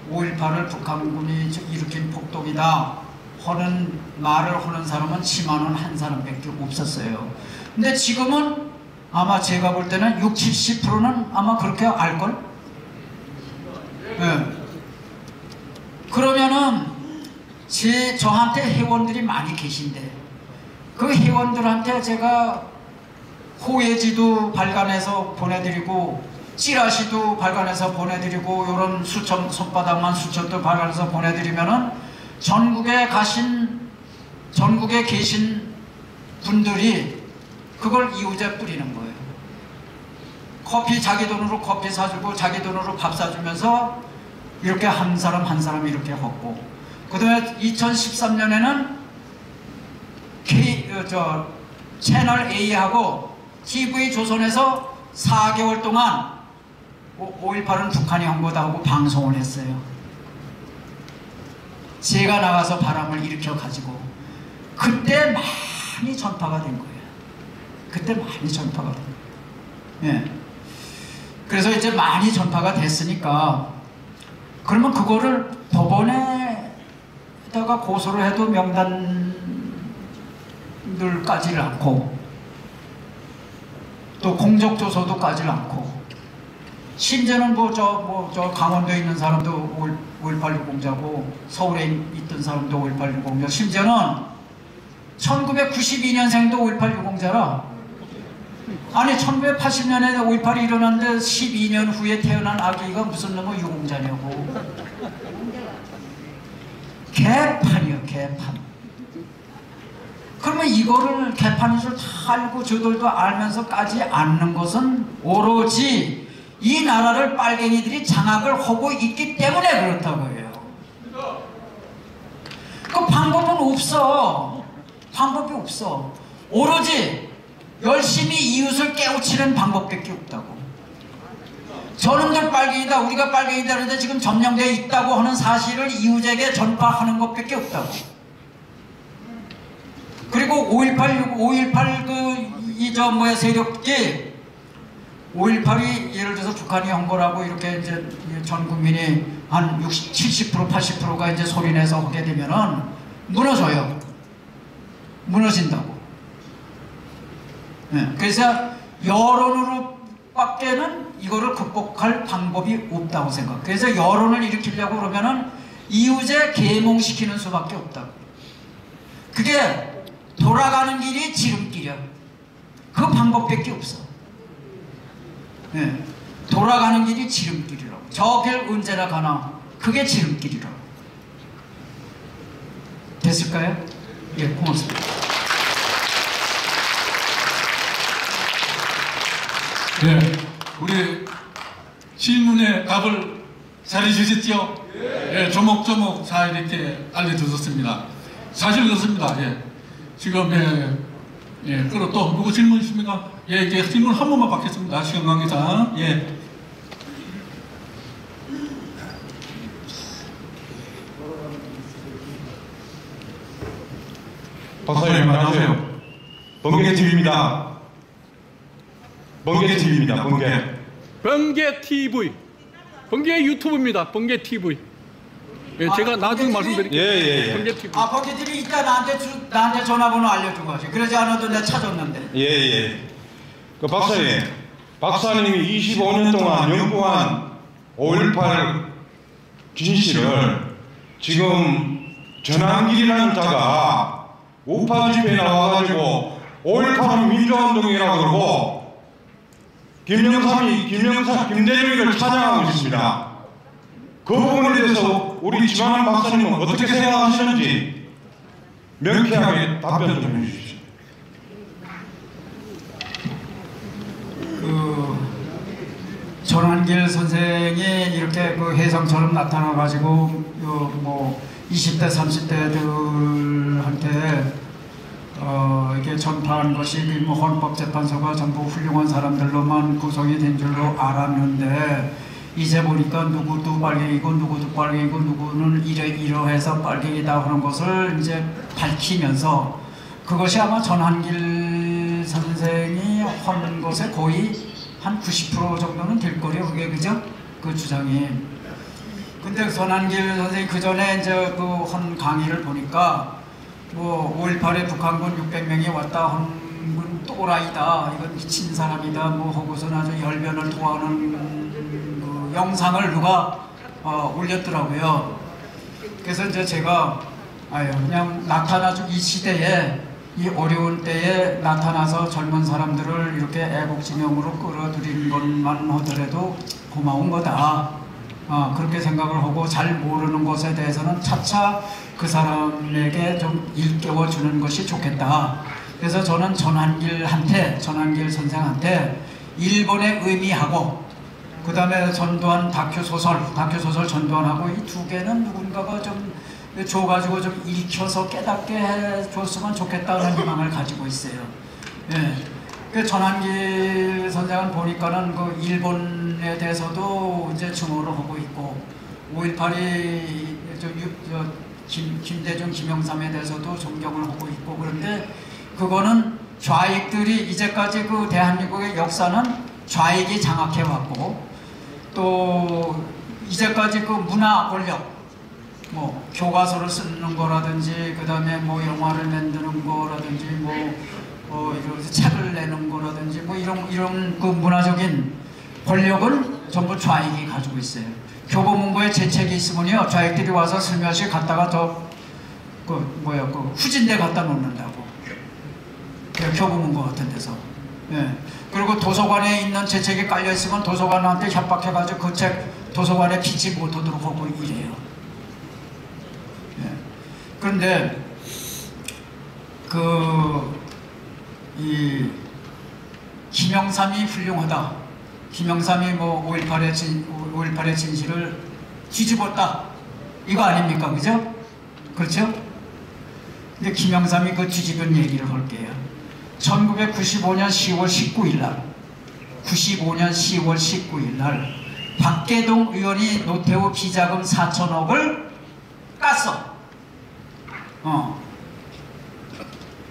5.18을 북한군이 일으킨 폭동이다 하는 말을 하는 사람은 치만원 한 사람밖에 없었어요. 근데 지금은 아마 제가 볼 때는 60, 70%는 아마 그렇게 알걸? 네. 그러면은 저한테 회원들이 많이 계신데 그 회원들한테 제가 호예지도 발간해서 보내드리고 찌라시도 발간해서 보내드리고 이런 수천, 손바닥만 수천도 발간해서 보내드리면은 전국에 계신 분들이 그걸 이웃에 뿌리는 거예요. 커피 자기 돈으로 커피 사주고 자기 돈으로 밥 사주면서 이렇게 한 사람 한 사람 이렇게 했고, 그 다음에 2013년에는 채널 A하고 TV 조선에서 4개월 동안 5.18은 북한이 한 거다 하고 방송을 했어요. 제가 나가서 바람을 일으켜 가지고 그때 많이 전파가 된 거예요. 그때 많이 전파가 된 거예요. 예. 그래서 이제 많이 전파가 됐으니까 그러면 그거를 법원에다가 고소를 해도 명단들까지를 않고 또 공적조서도 까지를 않고 심지어는 저 강원도에 있는 사람도 5.18 유공자고 서울에 있던 사람도 5.18 유공자, 심지어는 1992년생도 5.18 유공자라. 아니 1980년에 5.18이 일어났는데 12년 후에 태어난 아기가 무슨 놈의 유공자냐고. 개판이요, 개판. 그러면 이거를 개판인 줄 다 알고 저들도 알면서 까지 않는 것은 오로지 이 나라를 빨갱이들이 장악을 하고 있기 때문에 그렇다고 해요. 그 방법은 없어. 방법이 없어. 오로지 열심히 이웃을 깨우치는 방법밖에 없다고. 저놈들 빨갱이다, 우리가 빨갱이다 그러는데 지금 점령되어 있다고 하는 사실을 이웃에게 전파하는 것밖에 없다고. 그리고 5.18 세력이 5.18이 예를 들어서 북한이 한 거라고 이렇게 이제 전 국민이 한 60, 70%, 80%가 이제 소리내서 하게 되면은 무너져요. 무너진다고. 네. 그래서 여론으로밖에는 이거를 극복할 방법이 없다고 생각. 그래서 여론을 일으키려고 그러면은 이웃에 계몽시키는 수밖에 없다고. 그게 돌아가는 길이 지름길이야. 그 방법밖에 없어. 네. 돌아가는 길이 지름길이라고. 저 길 언제나 가나 그게 지름길이라고. 됐을까요? 예, 고맙습니다. 네, 우리 질문에 답을 잘해주셨죠? 예, 조목조목 잘 이렇게 알려주셨습니다. 사실 그렇습니다. 예. 지금 그리고 또 누구 질문 있습니까? 예, 이제 질문 한 번만 받겠습니다. 시간 관계상. 예. 박사님 안녕하세요. 번개TV입니다. 번개TV입니다. 번개TV. 번개 유튜브입니다. 번개TV. 예, 제가 나중에 말씀드릴게요. 예. 번개TV. 번개TV 이따 나한테 전화번호 알려주고 하지. 그러지 않아도 내가 찾았는데. 예. 그 박사님이 25년 동안 연구한 5.18 진실을 지금 전한길이라는 자가 우파 집회에 나와가지고 5.18은 민주화운동이라고 그러고 김대중이를 찬양하고 있습니다. 그 부분에 대해서 우리 지만한 박사님은 어떻게 생각하시는지 명쾌하게 답변 좀 해주십시오. 전한길 선생이 이렇게 그 혜성처럼 나타나가지고 20대, 30대들한테 이렇게 전파한 것이 헌법재판소가 전부 훌륭한 사람들로만 구성이 된 줄로 알았는데 이제 보니까 누구도 빨갱이고 누구도 빨갱이고 누구는 이러해서 빨갱이다 하는 것을 이제 밝히면서 그것이 아마 전한길 선생이 한 것에 거의 한 90% 정도는 될 거래요. 그게 그죠? 그 주장이. 근데 전한길 선생님 그 전에 이제 그 한 강의를 보니까 뭐 5.18에 북한군 600명이 왔다 한군 또라이다, 이건 미친 사람이다, 뭐 하고서는 아주 열변을 토하는 그 영상을 누가 올렸더라고요. 그래서 이제 제가 그냥 나타나죠. 이 시대에, 이 어려운 때에 나타나서 젊은 사람들을 이렇게 애국지명으로 끌어들이는 것만 하더라도 고마운 거다. 그렇게 생각을 하고, 잘 모르는 것에 대해서는 차차 그 사람에게 좀 일깨워주는 것이 좋겠다. 그래서 저는 전한길 선생한테 일본의 의미하고 그 다음에 전두환 다큐소설 전두환하고 이 두 개는 누군가가 좀 줘가지고 좀 읽혀서 깨닫게 해줬으면 좋겠다는 희망을 가지고 있어요. 예. 그 전한길 선생은 보니까는 그 일본에 대해서도 이제 증오를 하고 있고, 5.18이 김대중, 김영삼에 대해서도 존경을 하고 있고, 그런데 그거는 좌익들이 이제까지 그 대한민국의 역사는 좌익이 장악해왔고, 또 이제까지 그 문화 권력, 뭐 교과서를 쓰는 거라든지, 그 다음에 뭐 영화를 만드는 거라든지, 이런 책을 내는 거라든지, 뭐 이런 그 문화적인 권력은 전부 좌익이 가지고 있어요. 교보문고에 제 책이 있으면요, 좌익들이 와서 슬며시 갖다가 후진대 갖다 놓는다고. 교보문고 같은 데서. 예. 그리고 도서관에 있는 제 책이 깔려 있으면 도서관한테 협박해가지고 그 책 도서관에 비치 못하도록 하고 이래요. 예. 그런데 이 김영삼이 훌륭하다. 김영삼이 뭐 5.18의 진실을 뒤집었다. 이거 아닙니까? 그죠? 그렇죠? 근데 김영삼이 그 뒤집은 얘기를 할게요. 1995년 10월 19일 날, 95년 10월 19일 날 박계동 의원이 노태우 비자금 4천억을 깠어.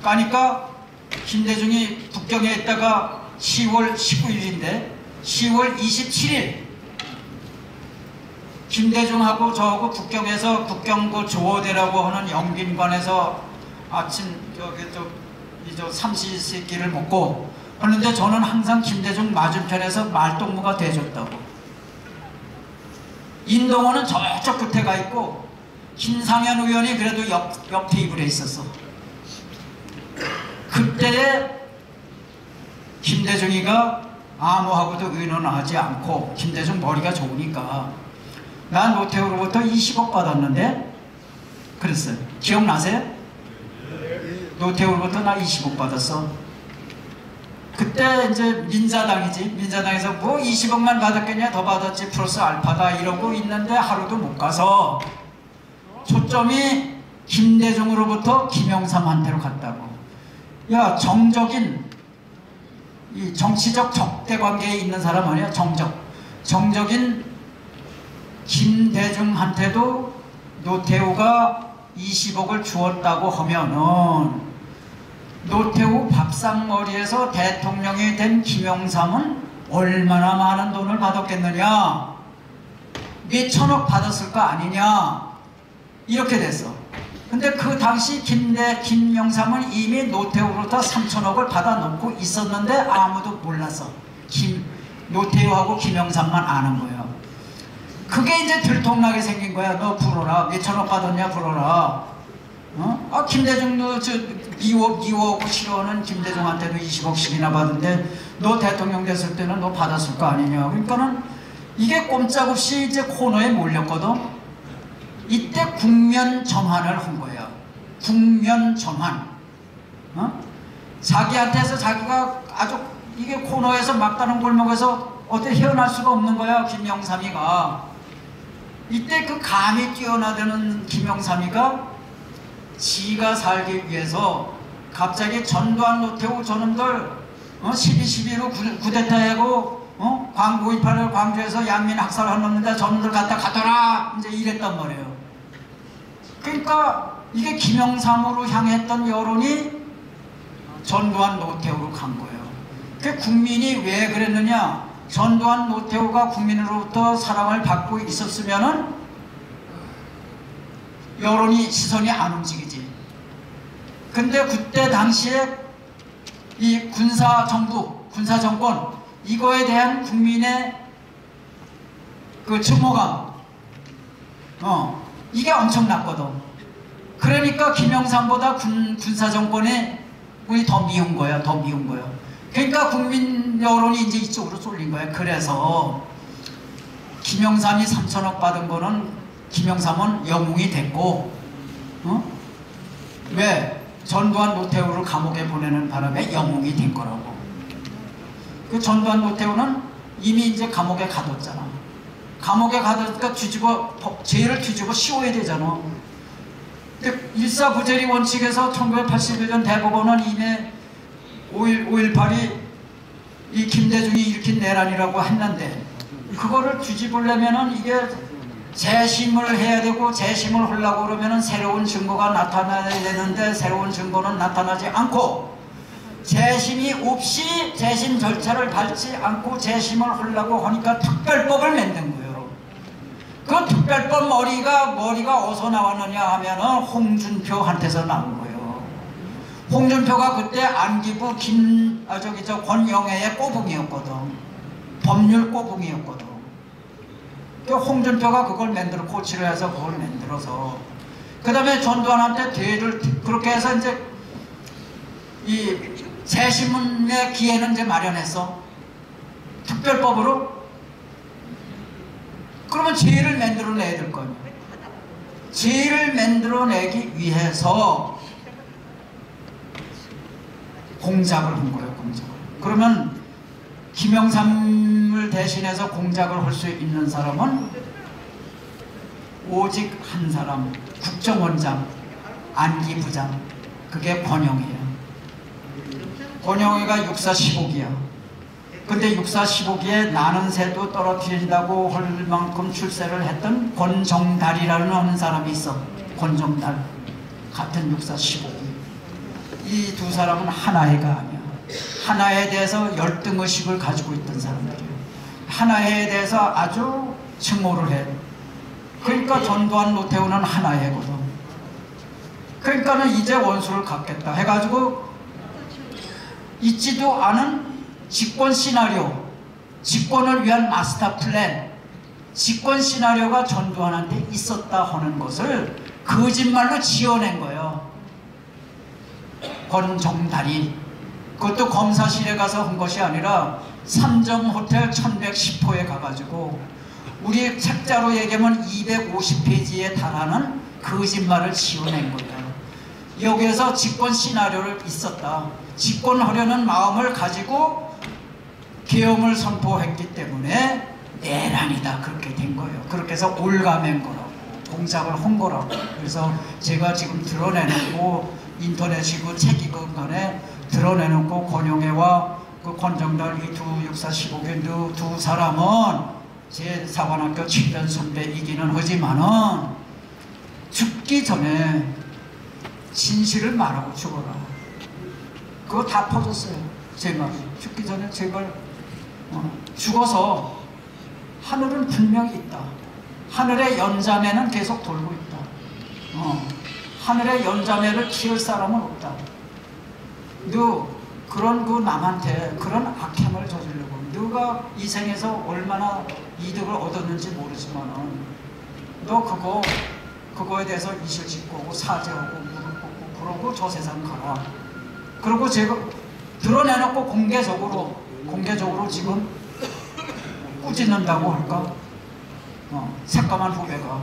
까니까 김대중이 북경에 있다가 10월 19일인데 10월 27일 김대중하고 저하고 북경에서 북경 그 조어대라고 하는 영빈관에서 아침 삼시세끼를 먹고 하는데, 저는 항상 김대중 맞은편에서 말동무가 돼줬다고. 인동호는 저쪽 끝에 가 있고 김상현 의원이 그래도 옆 테이블에 있었어. 그때에 김대중이가 아무하고도 의논하지 않고, 김대중 머리가 좋으니까, 난 노태우로부터 20억 받았는데 그랬어요. 기억나세요? 노태우로부터 나 20억 받았어. 그때 이제 민자당에서 뭐 20억만 받았겠냐, 더 받았지 플러스 알파다 이러고 있는데 하루도 못 가서 초점이 김대중으로부터 김영삼한테로 갔다고. 야, 이 정치적 적대 관계에 있는 사람 아니야? 정적인 김대중한테도 노태우가 20억을 주었다고 하면은, 노태우 밥상머리에서 대통령이 된 김영삼은 얼마나 많은 돈을 받았겠느냐, 몇 천억 받았을 거 아니냐, 이렇게 됐어. 근데 그 당시 김영삼은 이미 노태우로부터 3천억을 받아놓고 있었는데 아무도 몰랐어. 노태우하고 김영삼만 아는 거야. 그게 이제 들통나게 생긴 거야. 너 불어라. 몇 천억 받았냐, 불어라. 김대중도 미워하고 싫어하는 김대중한테도 20억씩이나 받은데 너 대통령 됐을 때는 너 받았을 거 아니냐. 그러니까는 이게 꼼짝없이 이제 코너에 몰렸거든. 이때 국면 전환을 한 거예요. 국면 전환. 자기한테서 자기가 아주 이게 코너에서 막다른 골목에서 어떻게 헤어날 수가 없는 거야, 김영삼이가. 이때 그 감이 뛰어나드는 김영삼이가 지가 살기 위해서 갑자기 전두환, 노태우 저놈들 12.12로 쿠데타하고 광고 5.18을 광주에서 양민 학살하는데 저놈들 갖다 가둬라, 이제 이랬단 말이에요. 그러니까 이게 김영삼으로 향했던 여론이 전두환, 노태우로 간 거예요. 그 국민이 왜 그랬느냐? 전두환, 노태우가 국민으로부터 사랑을 받고 있었으면은 여론이 시선이 안 움직이지. 근데 그때 당시에 이 군사 정부, 군사 정권 이거에 대한 국민의 그 증오감, 이게 엄청났거든. 그러니까 김영삼보다 군사 정권에 우리 더 미운 거야, 더 미운 거야. 그러니까 국민 여론이 이제 이쪽으로 쏠린 거야. 그래서 김영삼이 3천억 받은 거는 김영삼은 영웅이 됐고, 왜? 전두환 노태우를 감옥에 보내는 바람에 영웅이 된 거라고. 그 전두환 노태우는 이미 이제 감옥에 가뒀잖아. 감옥에 가뒀으니까 죄를 뒤집어 씌워야 되잖아. 근데 일사부재리 원칙에서 1981년 대법원은 이미 5.18이 이 김대중이 일으킨 내란이라고 했는데, 그거를 뒤집으려면은 이게 재심을 해야 되고, 재심을 하려고 그러면은 새로운 증거가 나타나야 되는데 새로운 증거는 나타나지 않고, 재심이 없이 재심 절차를 밟지 않고 재심을 하려고 하니까 특별법을 만든 거예요. 그 특별법 머리가 어디서 나왔느냐 하면은 홍준표한테서 나온 거예요. 홍준표가 그때 안기부 권영애의 꼬붕이었거든. 법률 꼬붕이었거든. 그 홍준표가 그걸 코치를 해서 그걸 만들어서, 그 다음에 전두환한테 대를 그렇게 해서 이제 이 재심의 기회는 이제 마련했어. 특별법으로. 그러면 죄를 만들어내야 될 거 아니야. 죄를 만들어내기 위해서 공작을 한 거예요, 공작을. 그러면 김영삼을 대신해서 공작을 할 수 있는 사람은 오직 한 사람, 국정원장, 안기부장, 그게 권영이에요. 권영이가 육사 15기야. 근데 육사 15기에 나는 새도 떨어뜨린다고 할 만큼 출세를 했던 권정달이라는 하는 사람이 있어. 권정달. 같은 육사 15기. 이 두 사람은 하나해가 아니야. 하나에 대해서 열등의식을 가지고 있던 사람들이에요. 하나에 대해서 아주 증오를 해. 그러니까 전두환 노태우는 하나해거든. 그러니까는 이제 원수를 갖겠다 해가지고 있지도 않은 집권 시나리오, 집권을 위한 마스터 플랜, 집권 시나리오가 전두환한테 있었다 하는 것을 거짓말로 지어낸 거예요. 권정달이. 그것도 검사실에 가서 한 것이 아니라 삼정호텔 1110호에 가가지고 우리 책자로 얘기하면 250페이지에 달하는 거짓말을 지어낸 거예요. 여기에서 집권 시나리오를 있었다. 집권하려는 마음을 가지고 계엄을 선포했기 때문에 내란이다. 그렇게 된 거예요. 그렇게 해서 올가맨 거라고. 공작을 한 거라고. 그래서 제가 지금 드러내놓고 인터넷이고 책이건 간에 드러내놓고 권영애와 그 권정달 이 두 육사 15개 두 사람은 제 사관학교 7년 선배이기는 하지만은 죽기 전에 진실을 말하고 죽어라. 그거 다 퍼졌어요. 제발 죽기 전에 제발 죽어서 하늘은 분명히 있다. 하늘의 연자매는 계속 돌고 있다. 하늘의 연자매를 키울 사람은 없다. 너 그런 그 남한테 그런 악행을 저지르고 너가 이 생에서 얼마나 이득을 얻었는지 모르지만은 너 그거에 대해서 이실 짓고 오고 사죄하고 무릎 꿇고 그러고 저 세상 가라. 그리고 제가 드러내놓고 공개적으로 지금 꾸짖는다고 할까? 새까만 후배가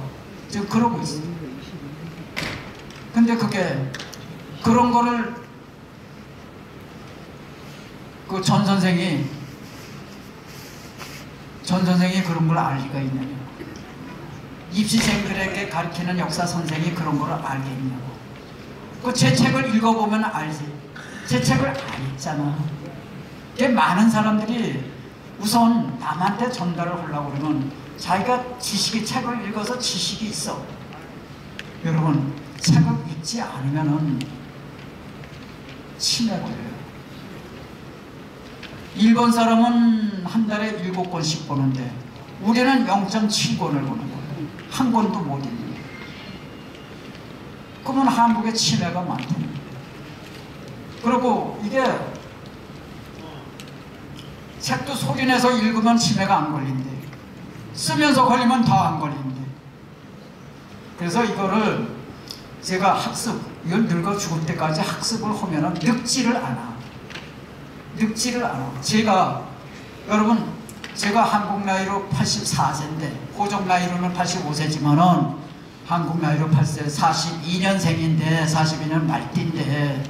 지금 그러고 있어. 근데 그게 그런 거를 그 전 선생이 그런 걸 알 리가 있느냐? 입시생들에게 가르치는 역사 선생이 그런 걸 알겠냐고. 그 제 책을 읽어보면 알지. 제 책을 안 읽잖아. 이게 많은 사람들이 우선 남한테 전달을 하려고 그러면 자기가 책을 읽어서 지식이 있어. 여러분, 책을 읽지 않으면은 치매 걸려요. 일본 사람은 한 달에 7권씩 보는데 우리는 0.7권을 보는 거예요. 한 권도 못 읽는 거예요. 그러면 한국에 치매가 많다. 그리고 이게 책도 소리내서 읽으면 치매가 안 걸린대. 쓰면서 걸리면 더 안 걸린대. 그래서 이거를 제가 학습, 이걸 늙어 죽을 때까지 학습을 하면은 늙지를 않아. 늙지를 않아. 여러분, 제가 한국 나이로 84세인데, 고정 나이로는 85세지만은, 한국 나이로 8세, 42년생인데, 42년 말띠인데,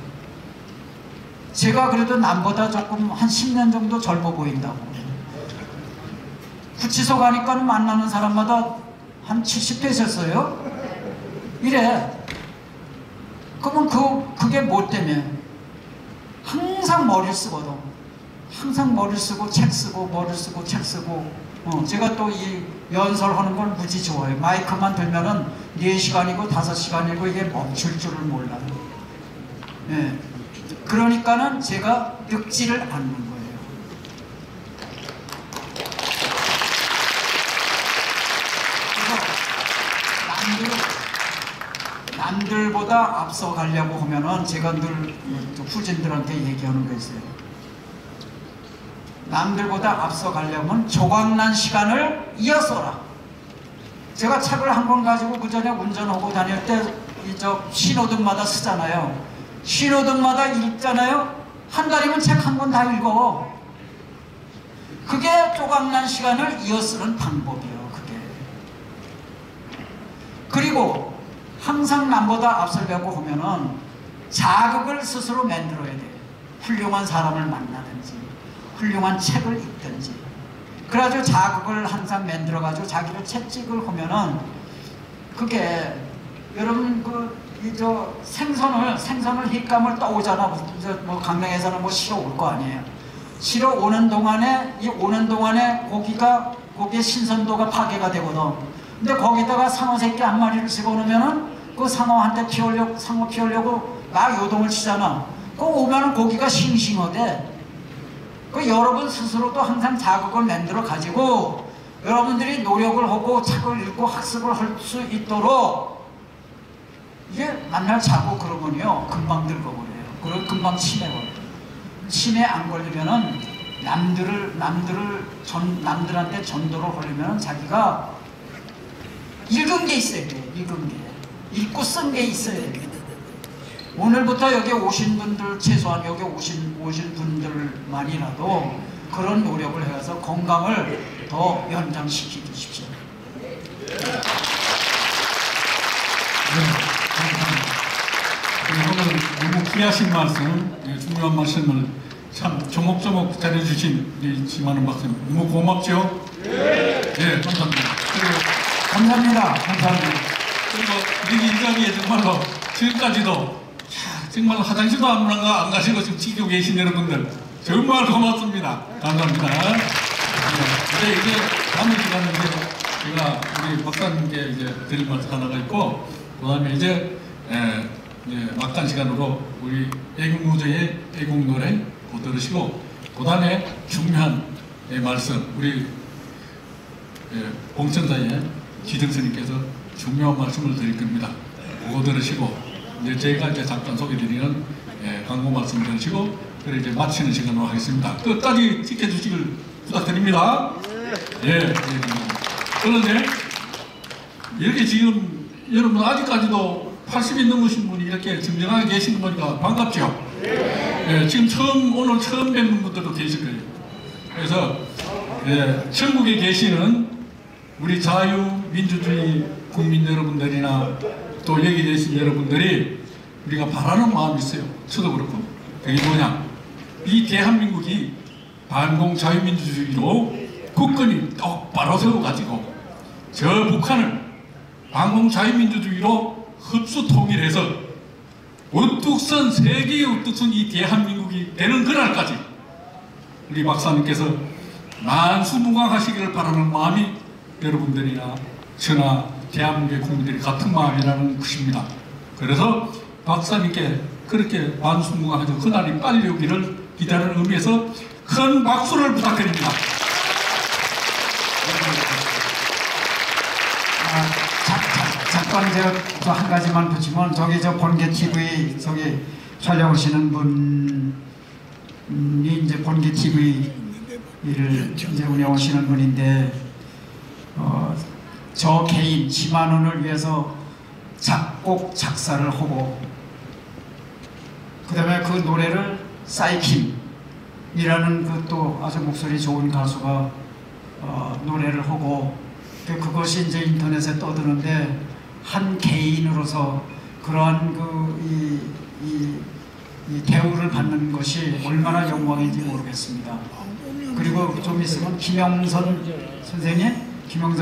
제가 그래도 남보다 조금 한 10년 정도 젊어 보인다고. 구치소 가니까 만나는 사람마다 한 70대셨어요? 이래. 그러면 그게 뭐 때문에? 항상 머리를 쓰거든. 항상 머리를 쓰고 책 쓰고 머리를 쓰고 책 쓰고. 제가 또 이 연설하는 걸 무지 좋아해요. 마이크만 들면은 4시간이고 5시간이고 이게 멈출 줄을 몰라요. 예. 그러니까는 제가 늙지를 않는 거예요. 그래서 남들보다 앞서 가려고 하면은 제가 늘 후진들한테 얘기하는 거 있어요. 남들보다 앞서 가려면 조각난 시간을 이어서라. 제가 책을 한 권 가지고 그 전에 운전하고 다닐 때 신호등마다 쓰잖아요. 신호등마다 읽잖아요. 한 달이면 책 한 권 다 읽어. 그게 조각난 시간을 이어쓰는 방법이에요. 그게. 그리고 항상 남보다 앞서려고 하면은 자극을 스스로 만들어야 돼. 훌륭한 사람을 만나든지 훌륭한 책을 읽든지. 그래가지고 자극을 항상 만들어가지고 자기를 채찍을 하면은 그게 여러분 생선을 휘감을 떠오잖아. 뭐 강릉에서는 뭐 실어 올 거 아니에요. 실어 오는 동안에 고기의 신선도가 파괴가 되거든. 근데 거기다가 상어 새끼 한 마리를 집어넣으면은 그 상어 피우려고 막 요동을 치잖아. 그 오면은 고기가 싱싱하대. 그 여러분 스스로도 항상 자극을 만들어 가지고 여러분들이 노력을 하고 책을 읽고 학습을 할 수 있도록 이게 만날 자고 그러면요 금방 늙어버려요. 그리고 금방 치매 걸려요. 치매 안 걸리면은 남들한테 전도를 하려면 자기가 읽은 게 있어야 돼요. 읽은 게. 읽고 쓴 게 있어야 돼요. 오늘부터 여기 오신 분들, 최소한 여기 오신 분들만이라도 그런 노력을 해서 건강을 더 연장시켜 주십시오. 오늘 너무 귀하신 말씀, 중요한 말씀을 참 조목조목 잘해주신 우리 지만원 박사님 너무 고맙죠? 네, 감사합니다. 감사합니다. 그리고 여기 이 자리에 정말로 지금까지도 정말 화장실도 안 가시고 지금 지키고 계신 여러분들 정말 고맙습니다. 감사합니다. 네, 이제 남은 시간은 제가 우리 박사님께 이제 드릴 말씀 하나가 있고, 그 다음에 이제 막간 시간으로 우리 애국노조의 애국노래 곧 들으시고, 그 다음에 중요한 말씀 우리 봉천사의 기정스님께서 중요한 말씀을 드릴 겁니다. 그거 들으시고 이제 제가 이제 잠깐 소개드리는 광고 말씀 들으시고 그래 이제 마치는 시간으로 하겠습니다. 끝까지 지켜주시길 부탁드립니다. 예. 그런데 이렇게 지금 여러분 아직까지도 80이 넘으신 분이 이렇게 정정하게 계시는 거니까 반갑죠? 예, 지금 오늘 처음 뵙는 분들도 계실 거예요. 그래서 천국에 계시는 우리 자유민주주의 국민 여러분들이나 또 여기 계신 여러분들이 우리가 바라는 마음이 있어요. 저도 그렇고. 그게 뭐냐? 이 대한민국이 반공 자유민주주의로 국권이 똑바로 세워가지고 저 북한을 반공 자유민주주의로 흡수 통일해서 우뚝 선 세계의 우뚝 선 이 대한민국이 되는 그날까지 우리 박사님께서 만수무강하시기를 바라는 마음이 여러분들이나 저나 대한민국의 국민들이 같은 마음이라는 것입니다. 그래서 박사님께 그렇게 만수무강하죠. 그날이 빨리 오기를 기다리는 의미에서 큰 박수를 부탁드립니다. 잠깐 잠깐 제가 또 한 가지만 붙이면 저기 저 본계 TV 저기 촬영하시는 분이 이제 본계 TV를 이제 운영하시는 분인데 저 개인 지만원을 위해서 작곡 작사를 하고 그다음에 그 노래를 사이킴이라는 그 또 아주 목소리 좋은 가수가 노래를 하고 그것이 이제 인터넷에 떠드는데 한 개인으로서 그러한 이 대우를 받는 것이 얼마나 영광인지 모르겠습니다. 그리고 좀 있으면 김영선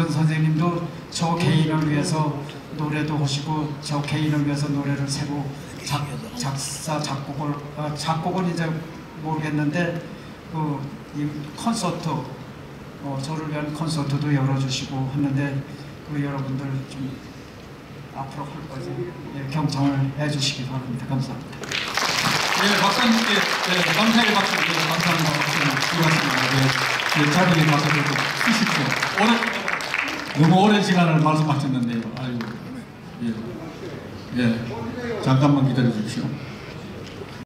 선생님도 저 개인을 위해서 노래도 하시고 저 개인을 위해서 노래를 새고 작곡은 이제 모르겠는데 이 콘서트 저를 위한 콘서트도 열어주시고 했는데 여러분들 좀 앞으로 할 거지 경청을 해주시기 바랍니다. 감사합니다. 네, 박사님께 감사의 박수, 감사하는 박수 드리겠습니다. 자리에 가서 쓰십시오. 너무 오랜 시간을 말씀하셨는데요. 아이고, 잠깐만 기다려 주십시오.